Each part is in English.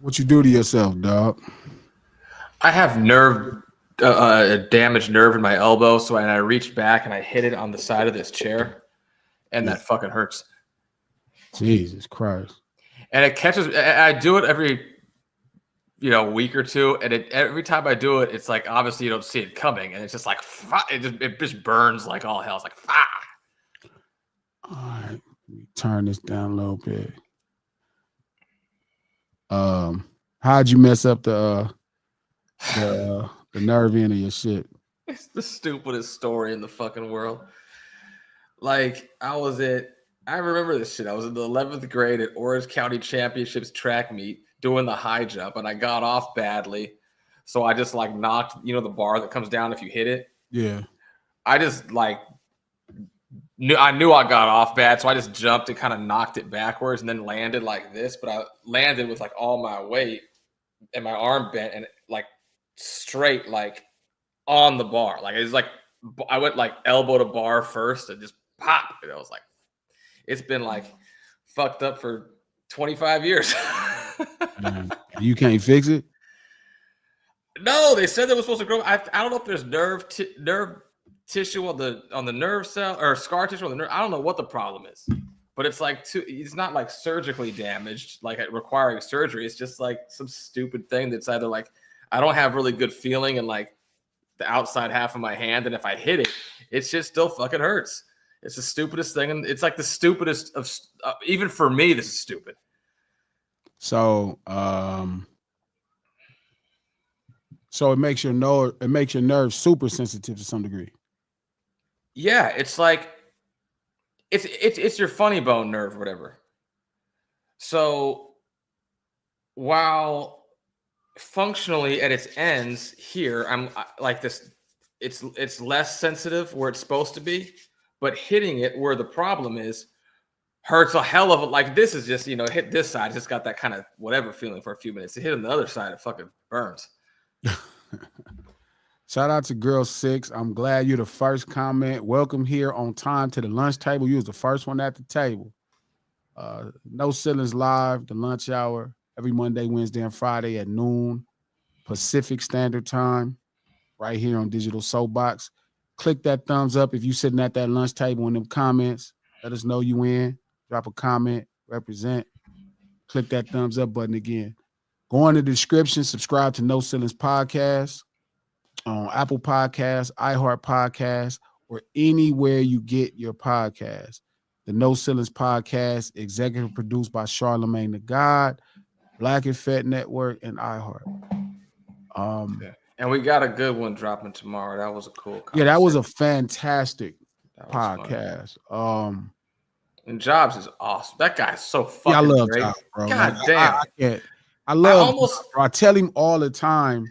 What you do to yourself, dog? I have a damaged nerve in my elbow, so when I reached back and I hit it on the side of this chair, and Yeah. that fucking hurts. Jesus Christ. And it catches. I do it every week or two, and every time I do it, it's like obviously you don't see it coming, and it's just like it just burns like all hell. It's like All right, let me turn this down a little bit. How'd you mess up the nerve end of your shit? It's the stupidest story in the fucking world. Like I remember this shit. I was in the 11th grade at Orange County Championships track meet doing the high jump, and I got off badly. So I just like knocked, the bar that comes down if you hit it. Yeah. I just like I knew I got off bad, so I just jumped and kind of knocked it backwards and then landed like this. But I landed with like all my weight and my arm bent and like straight like on the bar. Like it's like I went like elbow to bar first and just pop. And I was like, it's been like fucked up for 25 years. You can't fix it? No, they said they was supposed to grow. I don't know if there's nerve tissue on the nerve cell or scar tissue on the nerve. I don't know what the problem is, but it's like it's not like surgically damaged, like requiring surgery. It's just like some stupid thing that's either like I don't have really good feeling in like the outside half of my hand, and if I hit it, it's just still fucking hurts. It's the stupidest thing, and it's like the stupidest of even for me. This is stupid. So, so it makes your nerves super sensitive to some degree. Yeah, it's like it's your funny bone nerve, or whatever. So while functionally at its ends here, I'm like this. It's less sensitive where it's supposed to be, but hitting it where the problem is hurts a hell of a. Like this is just hit this side, it's just got that kind of whatever feeling for a few minutes. To hit on the other side, it fucking burns. Shout out to Girl 6. I'm glad you're the first comment. Welcome here on time to the lunch table. You was the first one at the table. No Ceilings Live, the lunch hour, every Monday, Wednesday, and Friday at noon Pacific Standard Time, right here on Digital Soapbox. Click that thumbs up if you sitting at that lunch table in them comments. Let us know you in. Drop a comment, represent. Click that thumbs up button again. Go in the description, subscribe to No Ceilings Podcast on Apple Podcasts, iHeart Podcasts, or anywhere you get your podcasts. The No Ceilings Podcast, executive produced by Charlemagne the God, Black Effect Network, and iHeart. And we got a good one dropping tomorrow. That was a cool Yeah, that was a fantastic podcast. And Jobs is awesome. That guy's so fucking I love great. Jobs, bro. God damn. I love bro. I tell him all the time,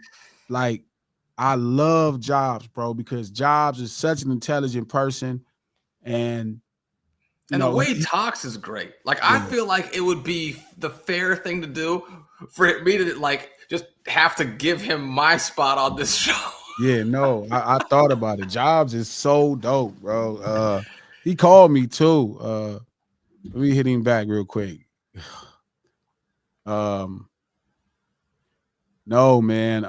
like, I love Jobs, bro, because Jobs is such an intelligent person. And the way he talks is great. Like, I feel like it would be the fair thing to do for me to like just have to give him my spot on this show. Yeah, no, I thought about it. Jobs is so dope, bro. He called me too. Let me hit him back real quick. No, man.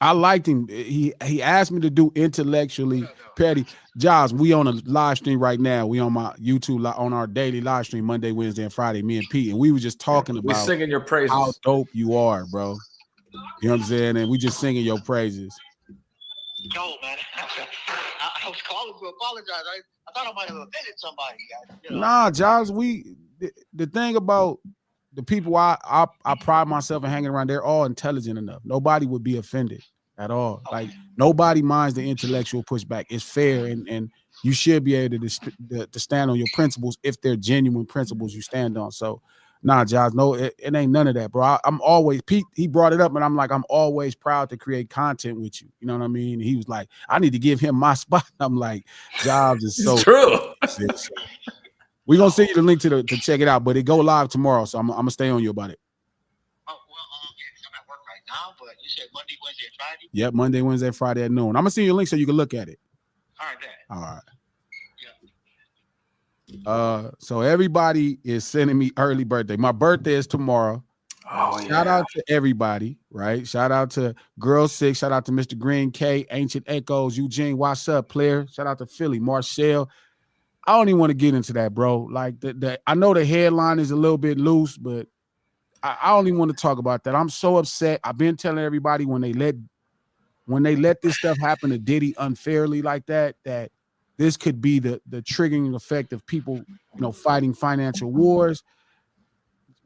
I liked him. He asked me to do intellectually petty. Jobs, we on a live stream right now. We on my YouTube on our daily live stream Monday, Wednesday, and Friday. Me and Pete, and we were just talking about singing your praises. How dope you are, bro. You know what I'm saying? And we just singing your praises. Yo, man, I was calling to apologize. I thought I might have offended somebody. Nah, Jobs. The thing about the people I pride myself in hanging around, they're all intelligent enough. Nobody would be offended at all. Okay. Like nobody minds the intellectual pushback. It's fair, and you should be able to stand on your principles if they're genuine principles you stand on. So, nah, Josh, no, it ain't none of that, bro. I'm always Pete. He brought it up, and I'm like, I'm always proud to create content with you. You know what I mean? And he was like, I need to give him my spot. I'm like, Jobs is so true. We're gonna send you the link to check it out, but it go live tomorrow, so I'm gonna stay on you about it. Oh, well, I'm at work right now, but you said Monday, Wednesday, and Friday? Yep, Monday, Wednesday, Friday at noon. I'm gonna send you a link so you can look at it. All right, then. All right. Yeah. So everybody is sending me early birthday. My birthday is tomorrow. Shout out to everybody, right? Shout out to Girl 6. Shout out to Mr. Green K, Ancient Echoes, Eugene. What's up, player? Shout out to Philly, Marcel. I don't even want to get into that, bro. Like I know the headline is a little bit loose, but I don't even want to talk about that. I'm so upset. I've been telling everybody when they let this stuff happen to Diddy unfairly like that, that this could be the triggering effect of people, fighting financial wars.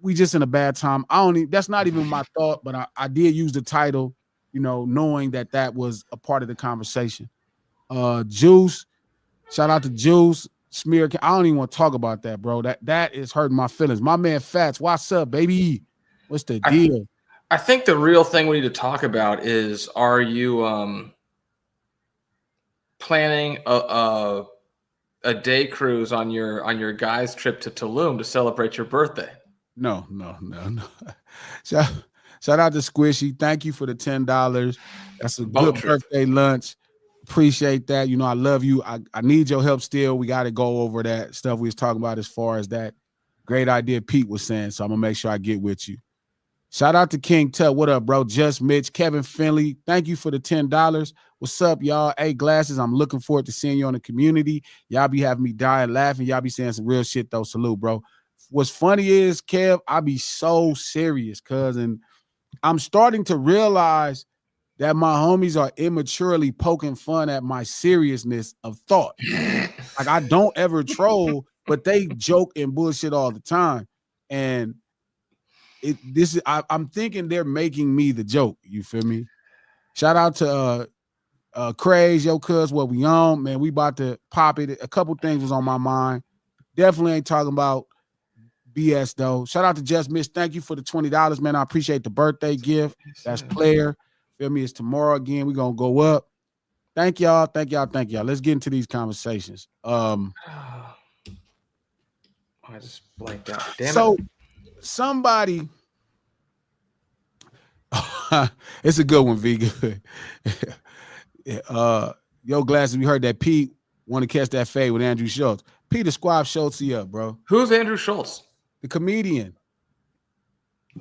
We just in a bad time. That's not even my thought, but I did use the title, knowing that was a part of the conversation. Juice, shout out to Juice, Smear. I don't even want to talk about that, bro. That is hurting my feelings. My man Fats, what's up, baby? What's the deal? I think the real thing we need to talk about is, are you planning a day cruise on your guys' trip to Tulum to celebrate your birthday? No. Shout out to Squishy. Thank you for the $10. That's a good birthday lunch. Appreciate that. I love you. I need your help still. We got to go over that stuff we was talking about as far as that great idea Pete was saying. So I'm going to make sure I get with you. Shout out to King Tut. What up, bro? Just Mitch, Kevin Finley. Thank you for the $10. What's up, y'all? Hey, Glasses, I'm looking forward to seeing you on the community. Y'all be having me dying laughing. Y'all be saying some real shit, though. Salute, bro. What's funny is, Kev, I be so serious, and I'm starting to realize that my homies are immaturely poking fun at my seriousness of thought. Like, I don't ever troll, but they joke and bullshit all the time. And I'm thinking they're making me the joke. You feel me? Shout out to Craze, yo, cuz what we on, man. We about to pop it. A couple things was on my mind. Definitely ain't talking about BS though. Shout out to Just Miss. Thank you for the $20, man. I appreciate the birthday gift. That's player. Feel me? It's tomorrow again. We're gonna go up. Thank y'all. Let's get into these conversations. I just blanked out. Damn it. Somebody, it's a good one, V. Good. Yo, Glasses, we heard that Pete want to catch that fade with Andrew Schulz. Peter Squab Schultz up, bro. Who's Andrew Schulz? The comedian.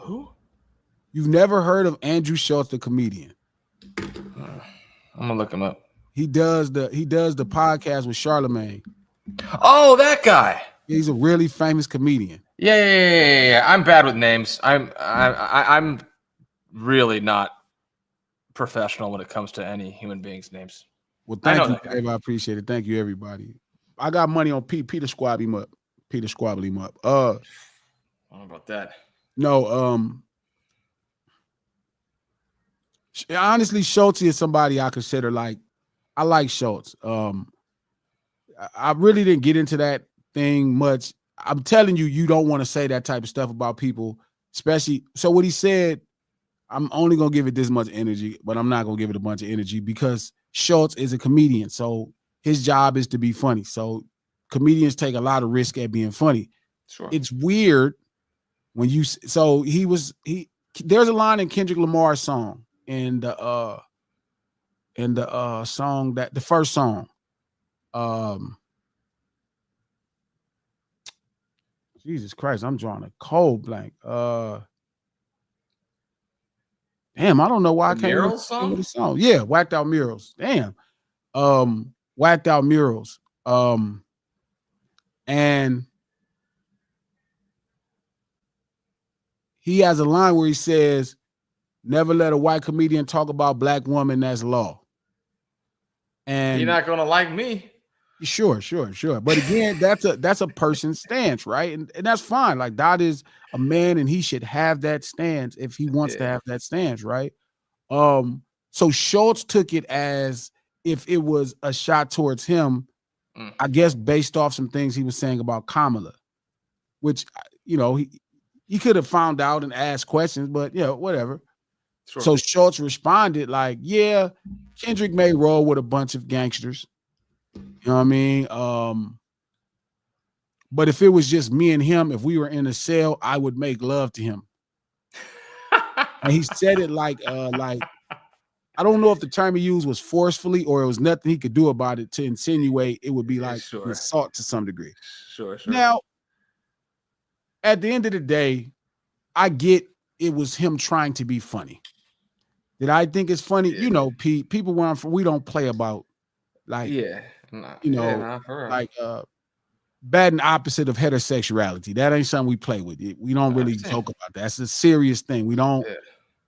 Who? You've never heard of Andrew Schulz, the comedian? I'm gonna look him up. He does the podcast with Charlemagne. Oh, that guy. He's a really famous comedian. Yeah. I'm bad with names. I'm really not professional when it comes to any human being's names. Well, thank you, Dave. I appreciate it. Thank you, everybody. I got money on Pete. Peter Squab him up. Peter Squabble him up. I don't know about that. No, honestly, Schultz is somebody I consider like, I like Schultz. I really didn't get into that thing much. I'm telling you, you don't want to say that type of stuff about people, especially. So what he said, I'm only going to give it this much energy, but I'm not going to give it a bunch of energy because Schultz is a comedian. So his job is to be funny. So comedians take a lot of risk at being funny. Sure. It's weird when there's a line in Kendrick Lamar's song and the song that the first song, Jesus Christ, I'm drawing a cold blank. Damn, I don't know why I can't remember the song. Yeah, Whacked Out Murals. Damn. Whacked Out Murals. And he has a line where he says, "Never let a white comedian talk about black woman, that's law." And you're not gonna like me. Sure. But again, that's a person's stance, right? And that's fine. Like, that is a man, and he should have that stance if he wants to have that stance, right? So Schultz took it as if it was a shot towards him, I guess, based off some things he was saying about Kamala, which, he could have found out and asked questions, but whatever. Sure. So Schultz responded like, yeah, Kendrick may roll with a bunch of gangsters. You know what I mean? But if it was just me and him, if we were in a cell, I would make love to him. And he said it like I don't know if the term he used was forcefully or it was nothing he could do about it to insinuate it would be like assault to some degree. Sure. Now, at the end of the day, I get it was him trying to be funny. Did I think it's funny? Yeah. You know, people where I'm from, we don't play about like, Yeah. Nah, you know, yeah, nah, for real. like bad and opposite of heterosexuality. That ain't something we play with. We don't really joke about that. That's a serious thing. We don't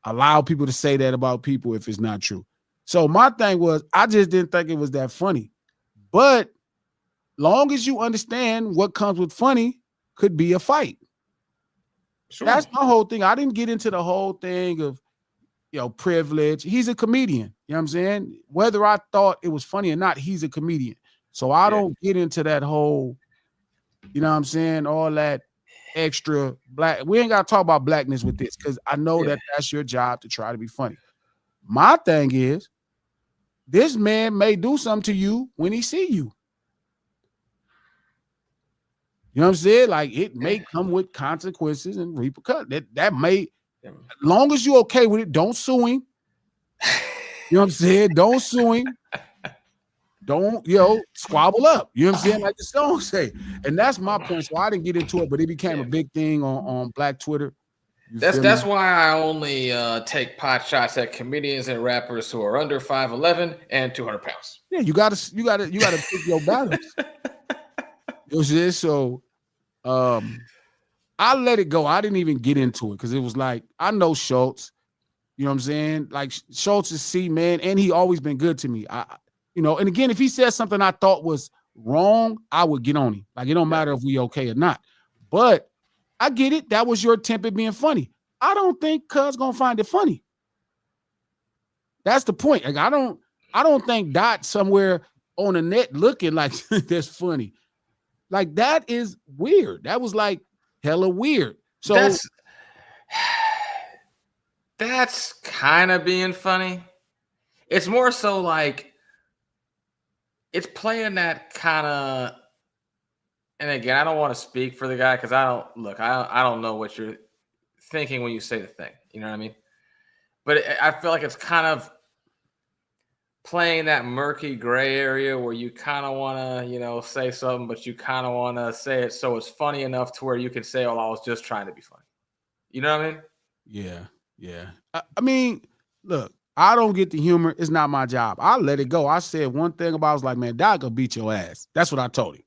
allow people to say that about people if it's not true. So my thing was, I just didn't think it was that funny. But long as you understand what comes with funny could be a fight. Sure. That's my whole thing. I didn't get into the whole thing of, you know, privilege. He's a comedian. You know what I'm saying? Whether I thought it was funny or not, he's a comedian. So I don't get into that whole, you know what I'm saying, all that extra black. We ain't got to talk about blackness with this because I know that that's your job to try to be funny. My thing is, this man may do something to you when he see you. You know what I'm saying? Like, it may come with consequences and repercussions. That may, as long as you're okay with it, don't sue him. You know what I'm saying? Don't sue him. Don't, squabble up. You know what I'm saying? Like the song say. And that's my point. So I didn't get into it, but it became a big thing on Black Twitter. That's why I only take pot shots at comedians and rappers who are under 5'11" and 200 pounds. Yeah, you gotta pick your battles. You know what I'm saying? So I let it go. I didn't even get into it because it was like, I know Schulz. You know what I'm saying? Like, Schulz is man, and he always been good to me. And again, if he said something I thought was wrong, I would get on him. Like, it don't matter if we okay or not. But I get it. That was your attempt at being funny. I don't think Cuz gonna find it funny. That's the point. Like, I don't think Dot somewhere on the net looking like that's funny. Like, that is weird. That was like hella weird. So that's kind of being funny. It's more so like it's playing that kind of. And again, I don't want to speak for the guy because I don't know what you're thinking when you say the thing. You know what I mean? But I feel like it's kind of playing that murky gray area where you kind of want to, say something, but you kind of want to say it so it's funny enough to where you can say, "Oh, I was just trying to be funny." You know what I mean? Yeah. I mean, look, I don't get the humor. It's not my job. I let it go. I said one thing about, I was like, man, Doc gonna beat your ass. That's what I told him.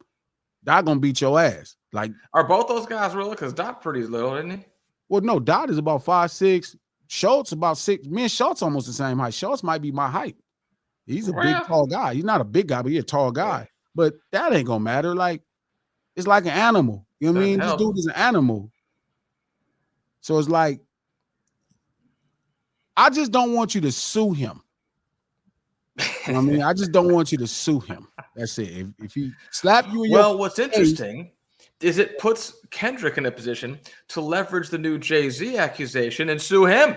Doc gonna beat your ass. Like, are both those guys real? Because Doc pretty little, isn't he? Well, no, Dot is about 5'6". Schulz about 6. Me and Schulz almost the same height. Schulz might be my height. He's a big, tall guy. He's not a big guy, but he's a tall guy. Yeah. But that ain't gonna matter. Like, it's like an animal. You know what I mean? This dude is an animal. So it's like, I just don't want you to sue him. You know what I mean? I just don't want you to sue him. That's it. If he slap you in your what's interesting is it puts Kendrick in a position to leverage the new Jay-Z accusation and sue him.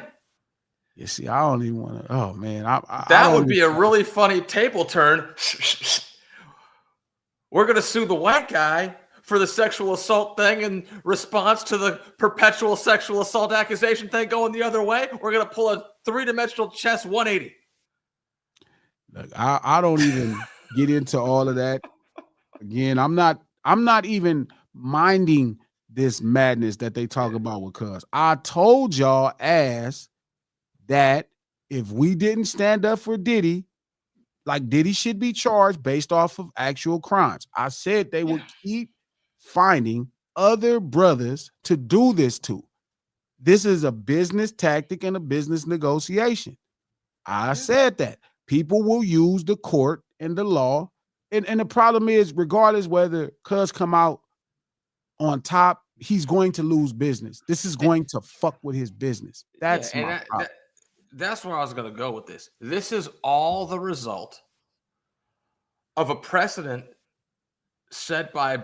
You see, I don't even want to. Oh man, that would be a really funny table turn. We're gonna sue the white guy for the sexual assault thing in response to the perpetual sexual assault accusation thing going the other way. We're gonna pull a 3-dimensional chess 180. Look, I don't even get into all of that. Again, I'm not even minding this madness that they talk about with Cuz. I told y'all ass that if we didn't stand up for Diddy, like, Diddy should be charged based off of actual crimes. I said they would keep finding other brothers to do this to. This is a business tactic and a business negotiation. I said that. People will use the court and the law. And the problem is, regardless whether Cuz come out on top, he's going to lose business. This is going to fuck with his business. That's that's where I was going to go with this. This is all the result of a precedent set by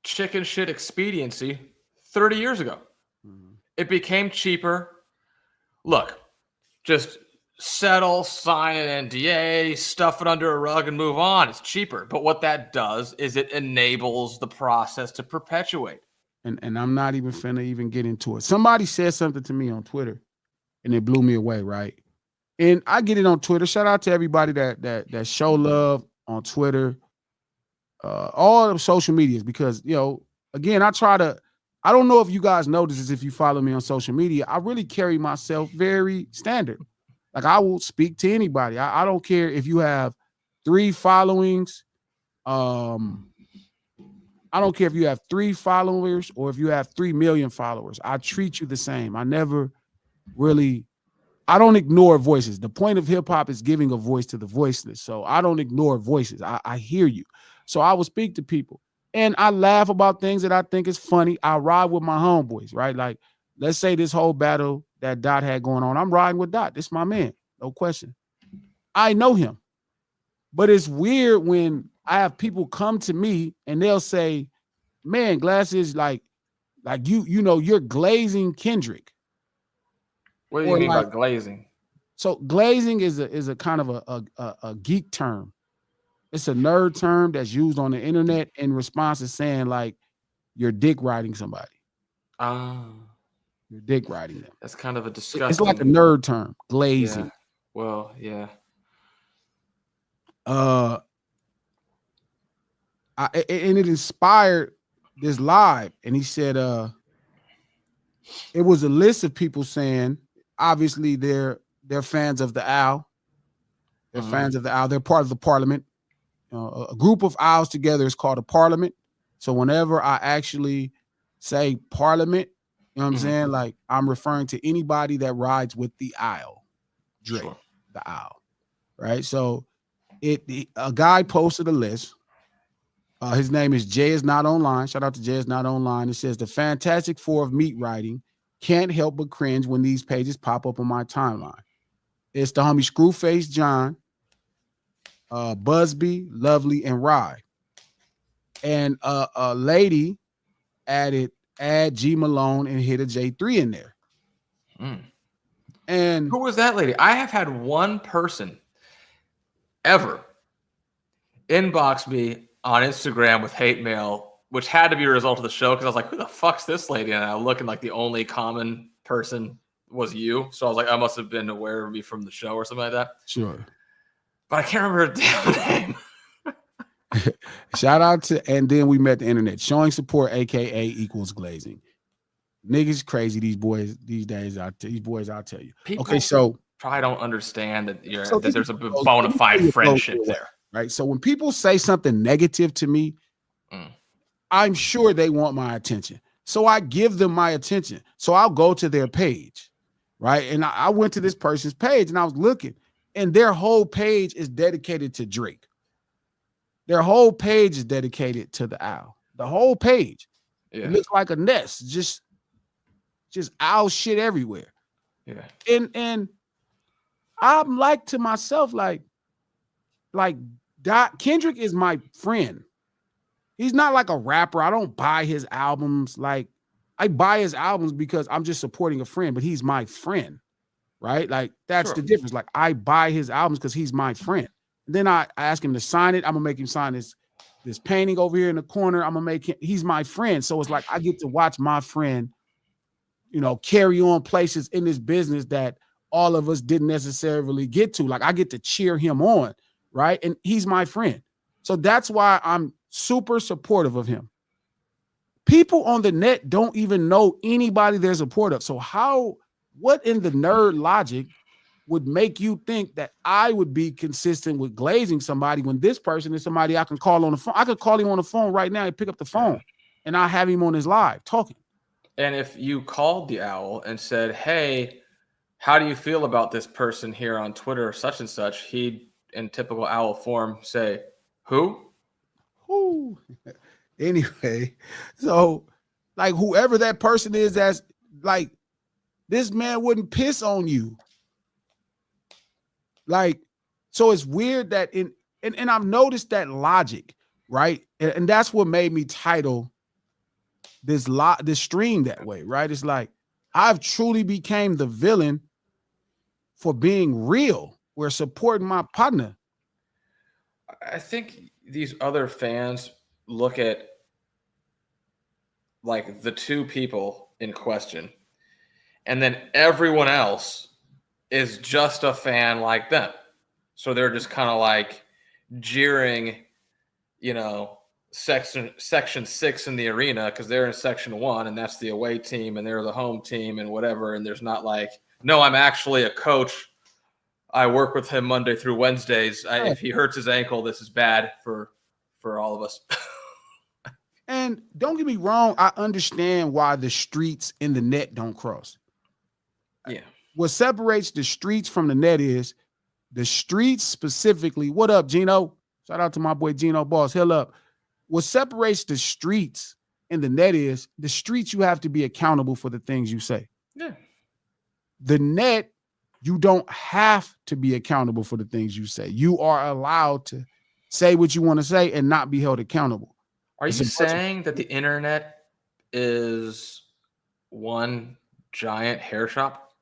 chicken shit expediency 30 years ago. Mm-hmm. It became cheaper. Look, just settle, sign an NDA, stuff it under a rug and move on. It's cheaper. But what that does is it enables the process to perpetuate. And I'm not even finna even get into it. Somebody said something to me on Twitter and it blew me away, right? And I get it on Twitter. Shout out to everybody that show love on Twitter, all of social medias, because, again, I try to I don't know if you guys notice this if you follow me on social media. I really carry myself very standard. Like I will speak to anybody. I don't care if you have 3 followings. I don't care if you have 3 followers or if you have 3 million followers. I treat you the same. I never really, I don't ignore voices. The point of hip hop is giving a voice to the voiceless. So I don't ignore voices. I hear you. So I will speak to people and I laugh about things that I think is funny. I ride with my homeboys, right? Like, let's say this whole battle that Dot had going on. I'm riding with Dot. This is my man. No question. I know him. But it's weird when I have people come to me and they'll say, man, Glass is like you know, you're glazing Kendrick. What do you mean by glazing? So glazing is a kind of a geek term. It's a nerd term that's used on the internet in response to saying like you're dick riding somebody. You're dick riding them. That's kind of a disgusting. It's like a nerd term, glazing. Yeah. Well, yeah. And it inspired this live, and he said it was a list of people saying obviously they're fans of the owl. They're fans of the owl. They're part of the parliament. A group of owls together is called a parliament. So whenever I actually say parliament, you know what I'm saying? Like I'm referring to anybody that rides with the owl, Drake, sure. The owl, right? So a guy posted a list. His name is Jay is Not Online. Shout out to Jay is Not Online. It says the Fantastic Four of meat writing. Can't help but cringe when these pages pop up on my timeline. It's the homie Screwface John, Busby, Lovely, and Rye. And a lady add G Malone and hit a J3 in there. And who was that lady? I have had one person ever inbox me on Instagram with hate mail, which had to be a result of the show because I was like, who the fuck's this lady? And I look and like the only common person was you. So I was like, I must have been aware of me from the show or something like that. Sure. But I can't remember her damn name. Shout out to, and then we met the internet. Showing support, aka equals glazing. Niggas crazy these boys these days. These boys, I'll tell you. People okay, so probably don't understand that that there's a bona fide friendship there. Right. So when people say something negative to me, I'm sure they want my attention. So I give them my attention. So I'll go to their page. Right. And I went to this person's page and I was looking, and their whole page is dedicated to Drake. Their whole page is dedicated to the owl. The whole page. Yeah. It looks like a nest. Just owl shit everywhere. Yeah. And I'm like to myself, like Kendrick is my friend. He's not like a rapper. I don't buy his albums. Like I buy his albums because I'm just supporting a friend, but he's my friend, right? Like that's the difference. Like I buy his albums because he's my friend. And then I ask him to sign it. I'm gonna make him sign this painting over here in the corner. I'm gonna make him. He's my friend, so it's like I get to watch my friend, you know, carry on places in this business that all of us didn't necessarily get to. Like I get to cheer him on. Right. And he's my friend. So that's why I'm super supportive of him. People on the net don't even know anybody they're supportive. So what in the nerd logic would make you think that I would be consistent with glazing somebody when this person is somebody I can call on the phone? I could call him on the phone right now and pick up the phone and I have him on his live talking. And if you called the owl and said, hey, how do you feel about this person here on Twitter, such and such? He'd, in typical owl form, say, who? Anyway, so like whoever that person is, that's like, this man wouldn't piss on you. Like, so it's weird that and I've noticed that logic, right? And that's what made me title this stream that way, right? It's like I've truly became the villain for being real. We're supporting my partner. I think these other fans look at like the two people in question, and then everyone else is just a fan like them. So they're just kind of like jeering, you know, section 6 in the arena because they're in section 1 and that's the away team and they're the home team and whatever. And there's not like, no, I'm actually a coach. I work with him Monday through Wednesdays. If he hurts his ankle, this is bad for all of us. And don't get me wrong, I understand why the streets and the net don't cross. Yeah. What separates the streets from the net is the streets specifically. What up, Gino? Shout out to my boy Gino Boss. Hill up. What separates the streets and the net is the streets, you have to be accountable for the things you say. Yeah. The net, you don't have to be accountable for the things you say. You are allowed to say what you want to say and not be held accountable. Are you saying that the internet is one giant hair shop?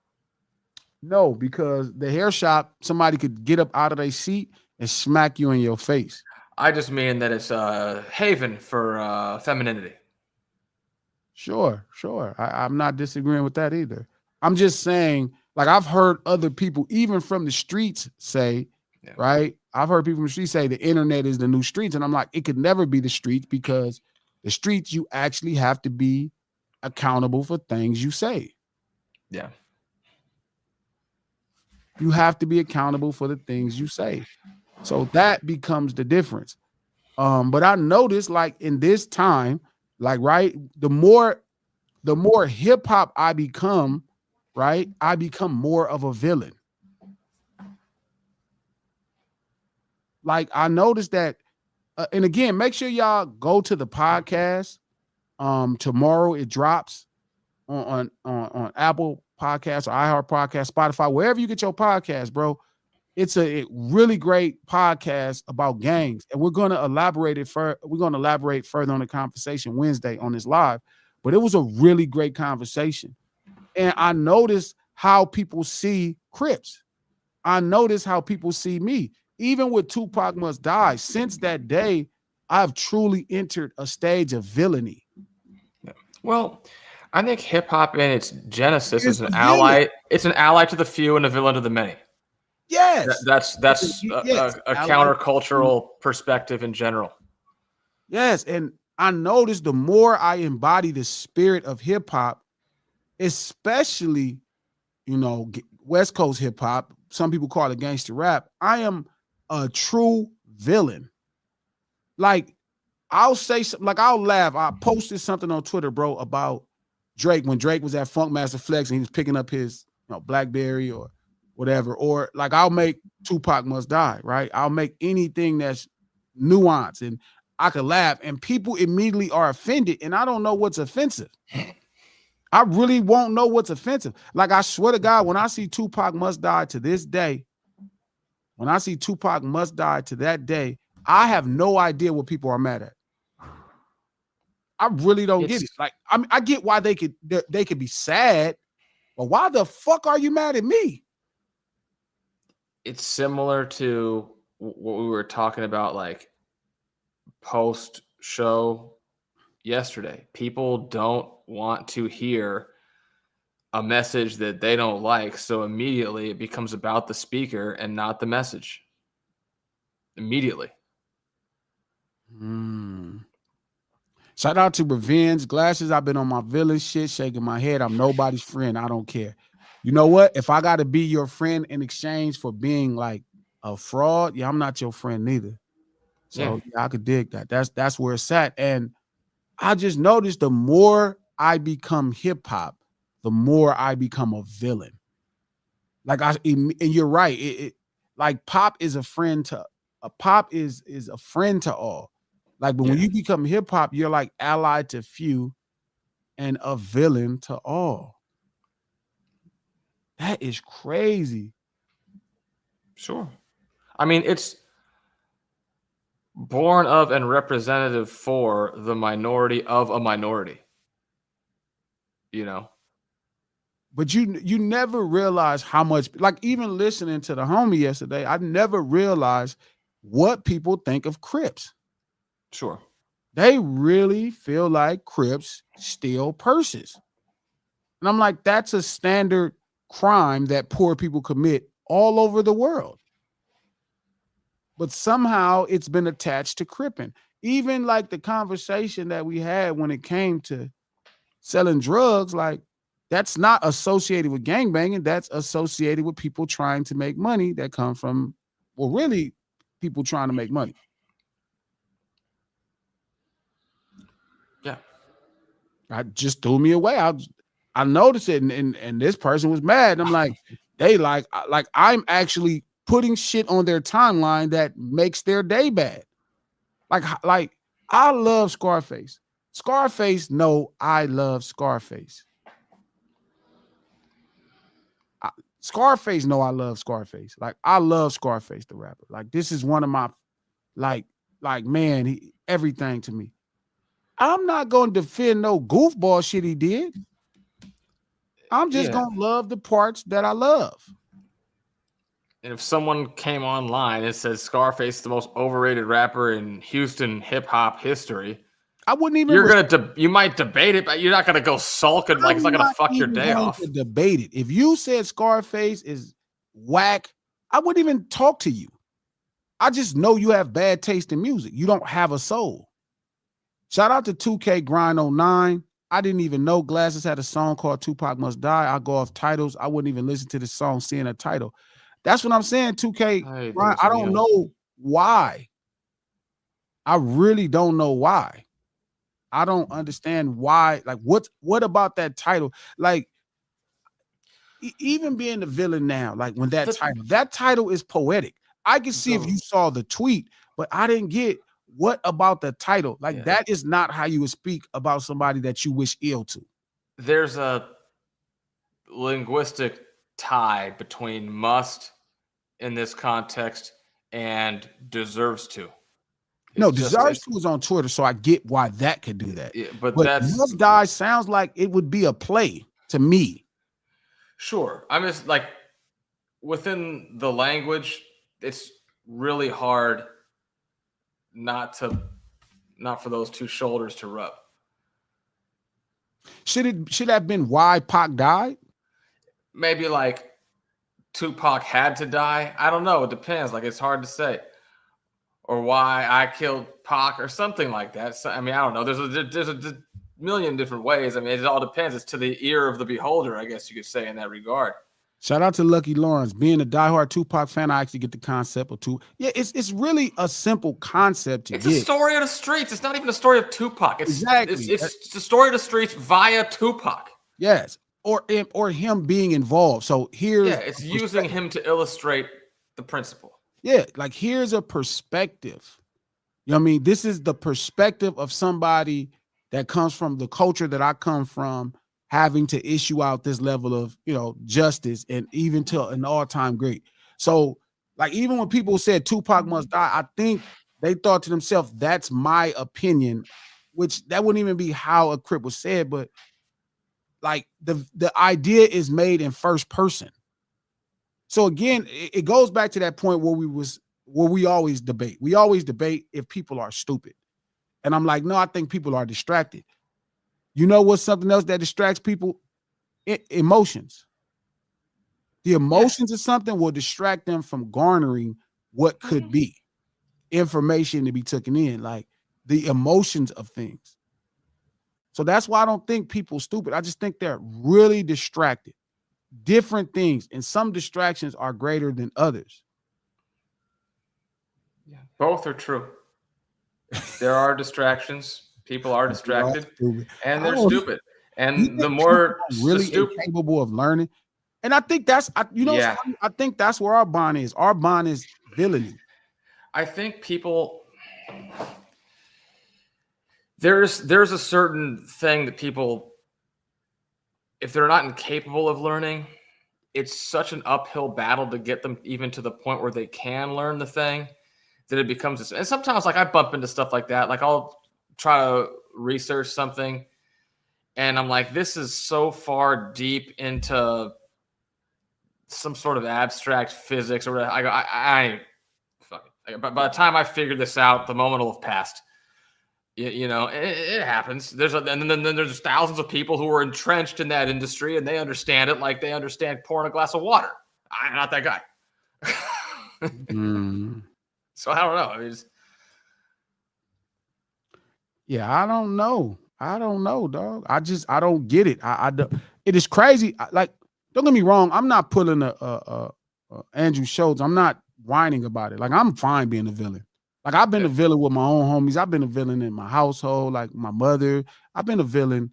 No, because the hair shop, somebody could get up out of their seat and smack you in your face. I just mean that it's a haven for femininity. Sure. I'm not disagreeing with that either. I'm just saying, like, I've heard other people, even from the streets, say, right? I've heard people from the streets say the internet is the new streets. And I'm like, it could never be the streets because the streets, you actually have to be accountable for things you say. Yeah. You have to be accountable for the things you say. So that becomes the difference. But I noticed, like, in this time, like, right, the more hip hop I become, right, I become more of a villain. Like, I noticed that, and again, make sure y'all go to the podcast. Tomorrow it drops on Apple Podcasts or iHeart Podcast, Spotify, wherever you get your podcast, bro. It's a really great podcast about gangs, and we're going to elaborate further on the conversation Wednesday on this live. But it was a really great conversation, and I noticed how people see Crips. I noticed how people see me. Even with Tupac Must Die, since that day, I've truly entered a stage of villainy. Well, I think hip hop in its genesis is an ally. It's an ally to the few and a villain to the many. Yes, that's a countercultural perspective in general. Yes, and I noticed the more I embody the spirit of hip hop, especially, West Coast hip hop. Some people call it gangster rap. I am a true villain. Like, I'll say something, like, I'll laugh. I posted something on Twitter, bro, about Drake when Drake was at Funkmaster Flex and he was picking up his BlackBerry or whatever. Or, like, I'll make Tupac Must Die, right? I'll make anything that's nuanced and I could laugh, and people immediately are offended, and I don't know what's offensive. I really won't know what's offensive. Like, I swear to God, when I see Tupac Must Die to this day, when I see Tupac Must Die to that day, I have no idea what people are mad at. I really don't get it. Like, I get why they could be sad, but why the fuck are you mad at me? It's similar to what we were talking about, like, post-show yesterday. People don't want to hear a message that they don't like, so immediately it becomes about the speaker and not the message. Immediately. Shout out to Revenge Glasses. I've been on my villain shit, shaking my head. I'm nobody's friend. I don't care. You know what? If I got to be your friend in exchange for being like a fraud, I'm not your friend neither. So I could dig that. That's where it's at. And I just noticed the more I become hip hop, the more I become a villain. Like, and you're right. It like pop is a friend to pop is a friend to all. Like, but when you become hip hop, you're like allied to few and a villain to all. That is crazy. Sure. I mean, it's born of and representative for the minority of a minority. But you never realize how much, like, even listening to the homie yesterday, I never realized what people think of Crips. Sure. They really feel like Crips steal purses. And I'm like, that's a standard crime that poor people commit all over the world. But somehow it's been attached to Crippin'. even like the conversation that we had when it came to selling drugs, like that's not associated with gangbanging. That's associated with people trying to make money that come from, well, really people trying to make money. Yeah. I just threw me away. I noticed it, and this person was mad. And I'm like, they like I'm actually putting shit on their timeline that makes their day bad. Like I love Scarface. Scarface, no, I love Scarface. Scarface, no, I love Scarface. Like I love Scarface, the rapper. Like this is one of my, like man, everything to me. I'm not going to defend no goofball shit he did. I'm just going to love the parts that I love. And if someone came online and said Scarface is the most overrated rapper in Houston hip hop history, I wouldn't even. You might debate it, but you're not gonna go sulking like it's not gonna fuck your day off. To debate it. If you said Scarface is whack, I wouldn't even talk to you. I just know you have bad taste in music. You don't have a soul. Shout out to 2K Grind 09. I didn't even know Glasses had a song called Tupac Must Die. I go off titles. I wouldn't even listen to the song seeing a title. That's what I'm saying, 2K. I don't know why. I really don't know why. I don't understand why. Like, what about that title? Like, even being the villain now, like when that title is poetic. I can see if you saw the tweet, but I didn't get what about the title. Like, that is not how you would speak about somebody that you wish ill to. There's a linguistic tie between must in this context and deserves to. Deserves to is on Twitter, so I get why that could do that. Yeah, but that's Must Die sounds like it would be a play to me. Sure. I'm just like, within the language, it's really hard not for those two shoulders to rub. Should it have been why Pac died? Maybe like Tupac had to die. I don't know. It depends. Like, it's hard to say. Or why I killed Pac or something like that. So, I mean, I don't know. There's a million different ways. I mean, it all depends. It's to the ear of the beholder, I guess you could say, in that regard. Shout out to Lucky Lawrence. Being a diehard Tupac fan, I actually get the concept of Tupac. Yeah, it's really a simple concept to get. It's a story of the streets. It's not even a story of Tupac. Exactly. It's the story of the streets via Tupac. Yes. Or him being involved. So it's using him to illustrate the principle. Yeah, like here's a perspective. You know what I mean? This is the perspective of somebody that comes from the culture that I come from, having to issue out this level of, justice, and even to an all-time great. So, like, even when people said Tupac must die, I think they thought to themselves, that's my opinion, which that wouldn't even be how a Crip was said, but like the idea is made in first person. So again, it goes back to that point where we always debate. We always debate if people are stupid. And I'm like, no, I think people are distracted. You know what's something else that distracts people? Emotions. The emotions of something will distract them from garnering what could be information to be taken in, like the emotions of things. So that's why I don't think people stupid. I just think they're really distracted. Different things, and some distractions are greater than others. Yeah, both are true. There are distractions. People are distracted, and they're stupid. And the more really incapable of learning, and I think that's I think that's where our bond is. Our bond is villainy. I think people. There's a certain thing that people, if they're not incapable of learning, it's such an uphill battle to get them even to the point where they can learn the thing that it becomes. And sometimes, like, I bump into stuff like that. Like, I'll try to research something, and I'm like, this is so far deep into some sort of abstract physics or whatever. I fuck it. By the time I figured this out, the moment will have passed. It happens. And then there's thousands of people who are entrenched in that industry, and they understand it like they understand pouring a glass of water. I'm not that guy. So I don't know. I mean, Yeah, I don't know. I don't know, dog. I don't get it. I don't. It is crazy. Like, don't get me wrong. I'm not pulling a Andrew Schulz. I'm not whining about it. Like, I'm fine being a villain. Like, I've been a villain with my own homies. I've been a villain in my household. Like my mother. I've been a villain.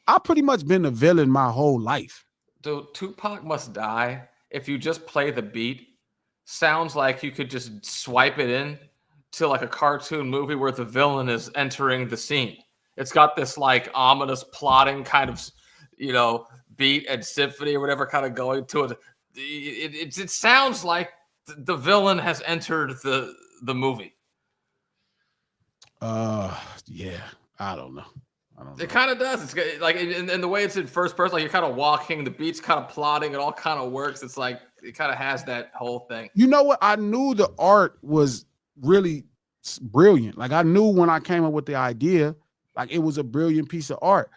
I've pretty much been a villain my whole life. Dude, Tupac Must Die, if you just play the beat, sounds like you could just swipe it in to like a cartoon movie where the villain is entering the scene. It's got this like ominous plotting kind of, beat and symphony or whatever kind of going to it. It sounds like the villain has entered the movie. Yeah, I don't know. It kind of does. It's like in the way it's in first person, like you're kind of walking, the beat's kind of plotting, it all kind of works. It's like it kind of has that whole thing. You know what? I knew the art was really brilliant. Like I knew when I came up with the idea, like it was a brilliant piece of art.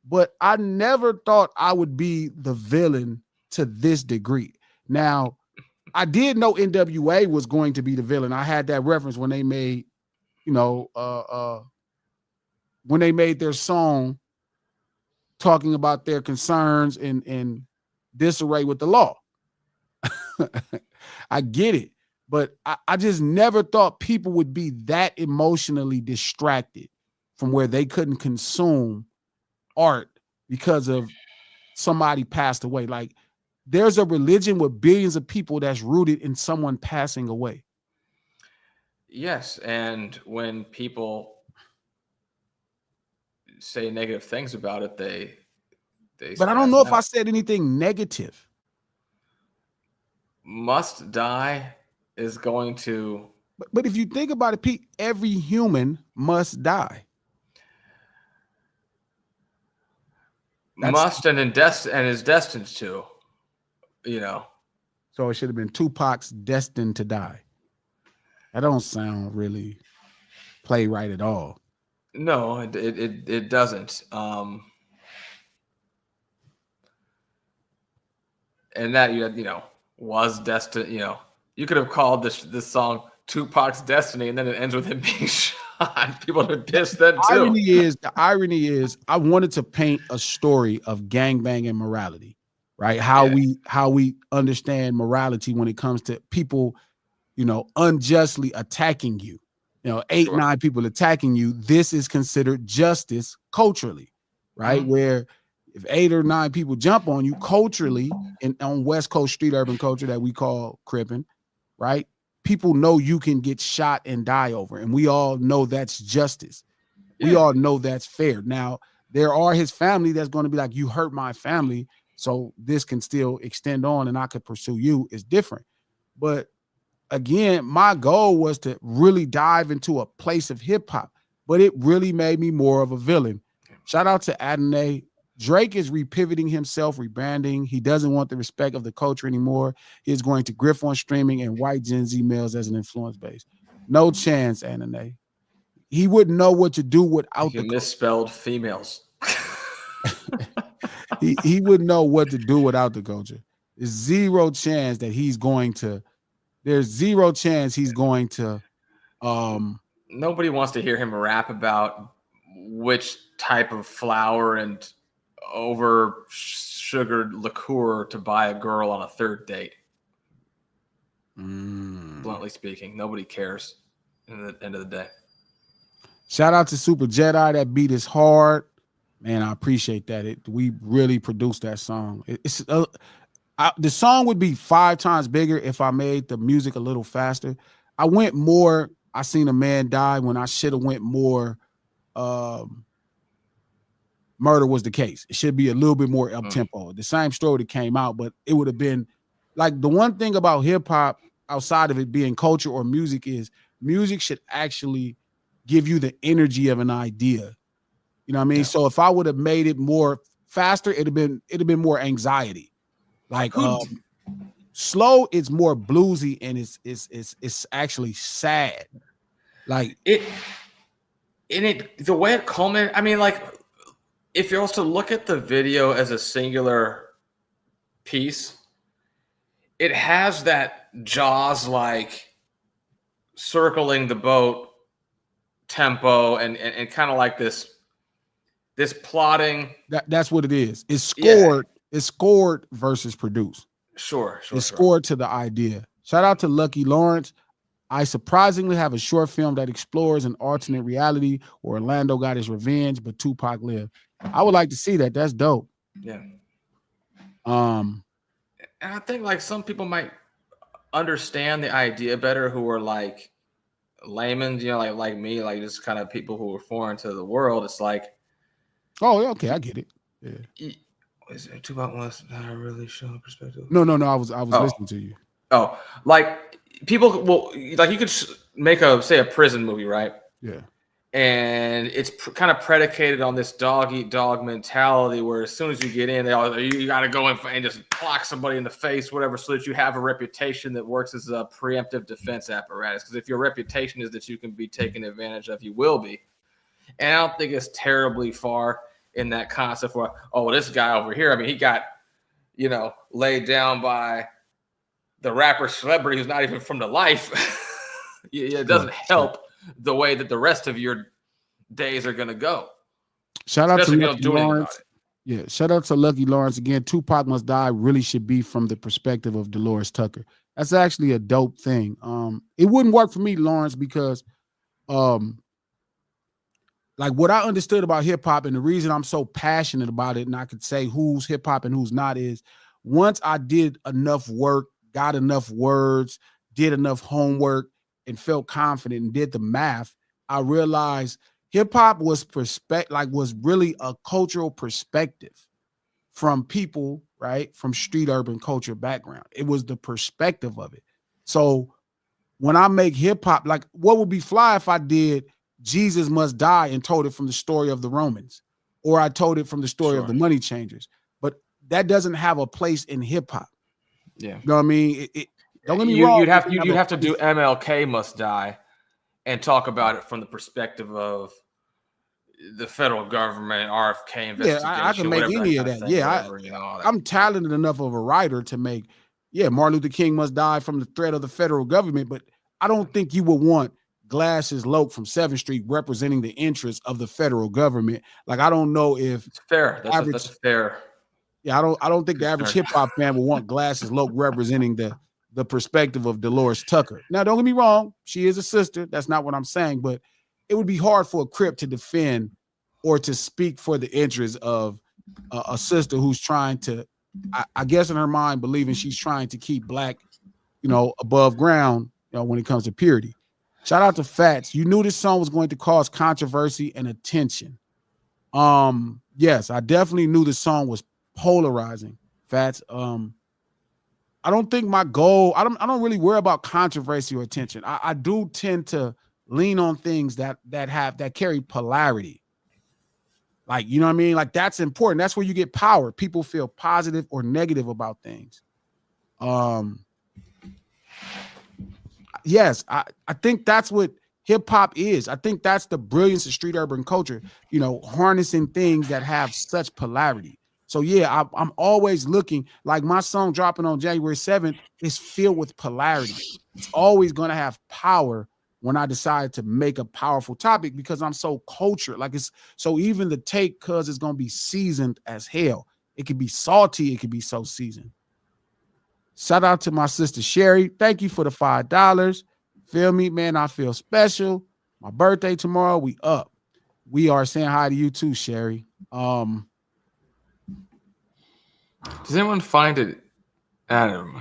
But I never thought I would be the villain to this degree. Now, I did know NWA was going to be the villain. I had that reference when they made, when they made their song talking about their concerns and disarray with the law. I get it. But I just never thought people would be that emotionally distracted from where they couldn't consume art because of somebody passed away. Like there's a religion with billions of people that's rooted in someone passing away. Yes, and when people say negative things about it, they But I don't know if I said anything negative. Must Die is going to. But if you think about it, Pete, every human must die. Must and is destined to, So it should have been Tupac's destined to die. That don't sound really playwright at all. No, it doesn't. And that was destined. You could have called this song Tupac's Destiny, and then it ends with him being shot. People have been pissed then too. The irony is, I wanted to paint a story of gangbang and morality, right? How we understand morality when it comes to people, unjustly attacking you. 8, 9 people attacking you. This is considered justice culturally, right? Mm-hmm. Where if 8 or 9 people jump on you culturally on West Coast street urban culture that we call cripping, right? People know you can get shot and die over, and we all know that's justice. We all know that's fair. Now, there are his family that's going to be like, you hurt my family, so this can still extend on and I could pursue you. It's different. But again, my goal was to really dive into a place of hip hop, but it really made me more of a villain. Shout out to Adonai. Drake is repivoting himself, rebranding. He doesn't want the respect of the culture anymore. He's going to griff on streaming and white Gen Z males as an influence base. No chance, Adonai. He wouldn't know what to do without the misspelled females. he wouldn't know what to do without the culture. There's zero chance that he's going to. There's zero chance he's going to. Nobody wants to hear him rap about which type of flour and over sugared liqueur to buy a girl on a third date. Bluntly speaking, nobody cares in the end of the day. Shout out to Super Jedi. That beat is hard, man. I appreciate that. We really produced that song. The song would be 5 times bigger if I made the music a little faster. I went more. I seen a man die when I should have went more. Murder was the case. It should be a little bit more up tempo. The same story that came out, but it would have been like the one thing about hip hop outside of it being culture or music is music should actually give you the energy of an idea. You know what I mean? Yeah. So if I would have made it more faster, it'd have been more anxiety. Like slow, it's more bluesy and it's actually sad. Like the way it culminated. I mean, like if you're also look at the video as a singular piece, it has that Jaws like circling the boat tempo and kind of like this plotting. That's what it is. It's scored. Yeah. It's scored versus produced. Sure. It's scored to the idea. Shout out to Lucky Lawrence. I surprisingly have a short film that explores an alternate reality where Orlando got his revenge, but Tupac lived. I would like to see that. That's dope. Yeah. And I think like some people might understand the idea better who are like laymen, you know, like me, like just kind of people who are foreign to the world. It's like, oh, okay, I get it. Yeah. Is it Tupac Must Die really show perspective? No. I was listening to you. Oh, like people will like you could make a prison movie, right? Yeah. And it's kind of predicated on this dog eat dog mentality, where as soon as you get in, you got to go in and just clock somebody in the face, whatever, so that you have a reputation that works as a preemptive defense apparatus. Because if your reputation is that you can be taken advantage of, you will be. And I don't think it's terribly far in that concept where, oh, this guy over here, I mean, he got, laid down by the rapper celebrity who's not even from the life. It doesn't help the way that the rest of your days are going to go. Shout out to Lucky Lawrence. Yeah, shout out to Lucky Lawrence. Again, Tupac Must Die really should be from the perspective of Dolores Tucker. That's actually a dope thing. It wouldn't work for me, Lawrence, because like what I understood about hip hop and the reason I'm so passionate about it, and I could say who's hip hop and who's not, is once I did enough work, got enough words, did enough homework, and felt confident and did the math, I realized hip hop was really a cultural perspective from people, right? From street urban culture background. It was the perspective of it. So when I make hip hop, like what would be fly if I did Jesus Must Die and told it from the story of the Romans, or I told it from the story of the money changers, but that doesn't have a place in hip hop. Yeah. You know what I mean? Don't get me wrong. You'd have to do MLK Must Die and talk about it from the perspective of the federal government, RFK investigation. Yeah, I can make any of that. Yeah, I'm talented enough of a writer to make, Martin Luther King Must Die from the threat of the federal government, but I don't think you would want Glasses Loke from 7th Street representing the interests of the federal government. Like, I don't know if it's fair. That's fair. Yeah, I don't think the average hip hop fan will want Glasses Loke representing the perspective of Dolores Tucker. Now, don't get me wrong, she is a sister. That's not what I'm saying, but it would be hard for a Crip to defend or to speak for the interests of a sister who's trying to, I guess in her mind, believing she's trying to keep Black, above ground, when it comes to purity. Shout out to Fats. You knew this song was going to cause controversy and attention. Yes, I definitely knew the song was polarizing. Fats. I don't think my goal, I don't really worry about controversy or attention. I do tend to lean on things that carry polarity. Like, you know what I mean? Like, that's important. That's where you get power. People feel positive or negative about things. Yes, I think that's what hip hop is. I think that's the brilliance of street urban culture, harnessing things that have such polarity. So yeah, I'm always looking, like my song dropping on January 7th is filled with polarity. It's always going to have power when I decide to make a powerful topic because I'm so cultured. Like so even the take, cause it's going to be seasoned as hell. It could be salty. It could be so seasoned. Shout out to my sister, Sherry. Thank you for the $5. Feel me, man. I feel special. My birthday tomorrow. We up. We are saying hi to you too, Sherry. Does anyone find it? I don't know.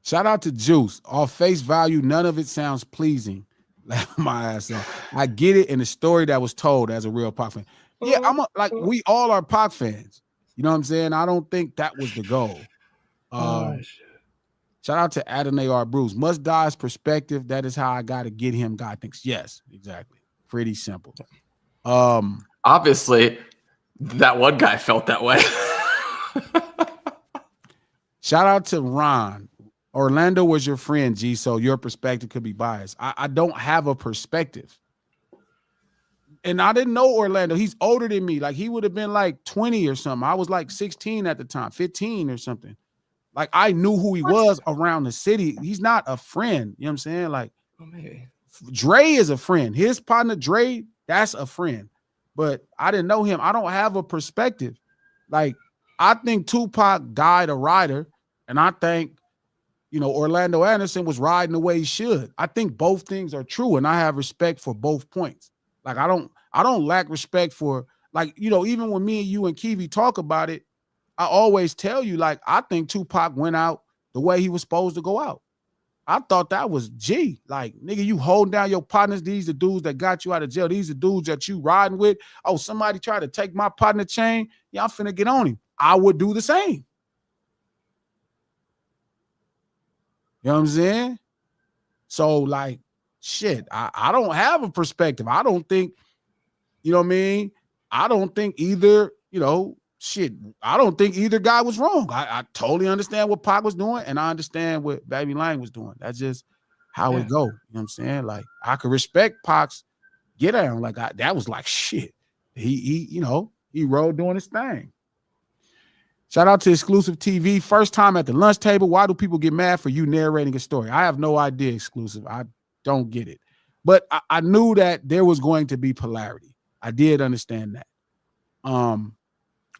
Shout out to Juice. Off face value, none of it sounds pleasing. Laugh my ass off. I get it in the story that was told as a real Pac fan. Yeah, we all are Pac fans. You know what I'm saying? I don't think that was the goal. Shout out to Adonai R. Bruce. Must Die's perspective. That is how I got to get him. God thinks. Yes, exactly. Pretty simple. Obviously, that one guy felt that way. Shout out to Ron. Orlando was your friend, G, so your perspective could be biased. I don't have a perspective. And I didn't know Orlando. He's older than me. Like, he would have been like 20 or something. I was like 16 at the time, 15 or something. Like, I knew who he was around the city. He's not a friend. You know what I'm saying? Like, Dre is a friend. His partner Dre, that's a friend. But I didn't know him. I don't have a perspective. Like, I think Tupac died a rider, and I think, Orlando Anderson was riding the way he should. I think both things are true, and I have respect for both points. Like, I don't lack respect for, like, even when me and you and Kiwi talk about it, I always tell you, like, I think Tupac went out the way he was supposed to go out. I thought that was G. Like, nigga, you holding down your partners. These the dudes that got you out of jail. These the dudes that you riding with. Oh, somebody tried to take my partner chain. Yeah, I'm finna get on him. I would do the same. You know what I'm saying? So, like, shit, I don't have a perspective. I don't think, you know what I mean? I don't think either, I don't think either guy was wrong. I totally understand what Pac was doing, and I understand what Baby Lang was doing. That's just how it go. You know what I'm saying? Like, I could respect Pac's get down. Like, that was like shit. He rode doing his thing. Shout out to Exclusive TV. First time at the lunch table. Why do people get mad for you narrating a story? I have no idea, Exclusive. I don't get it. But I knew that there was going to be polarity. I did understand that.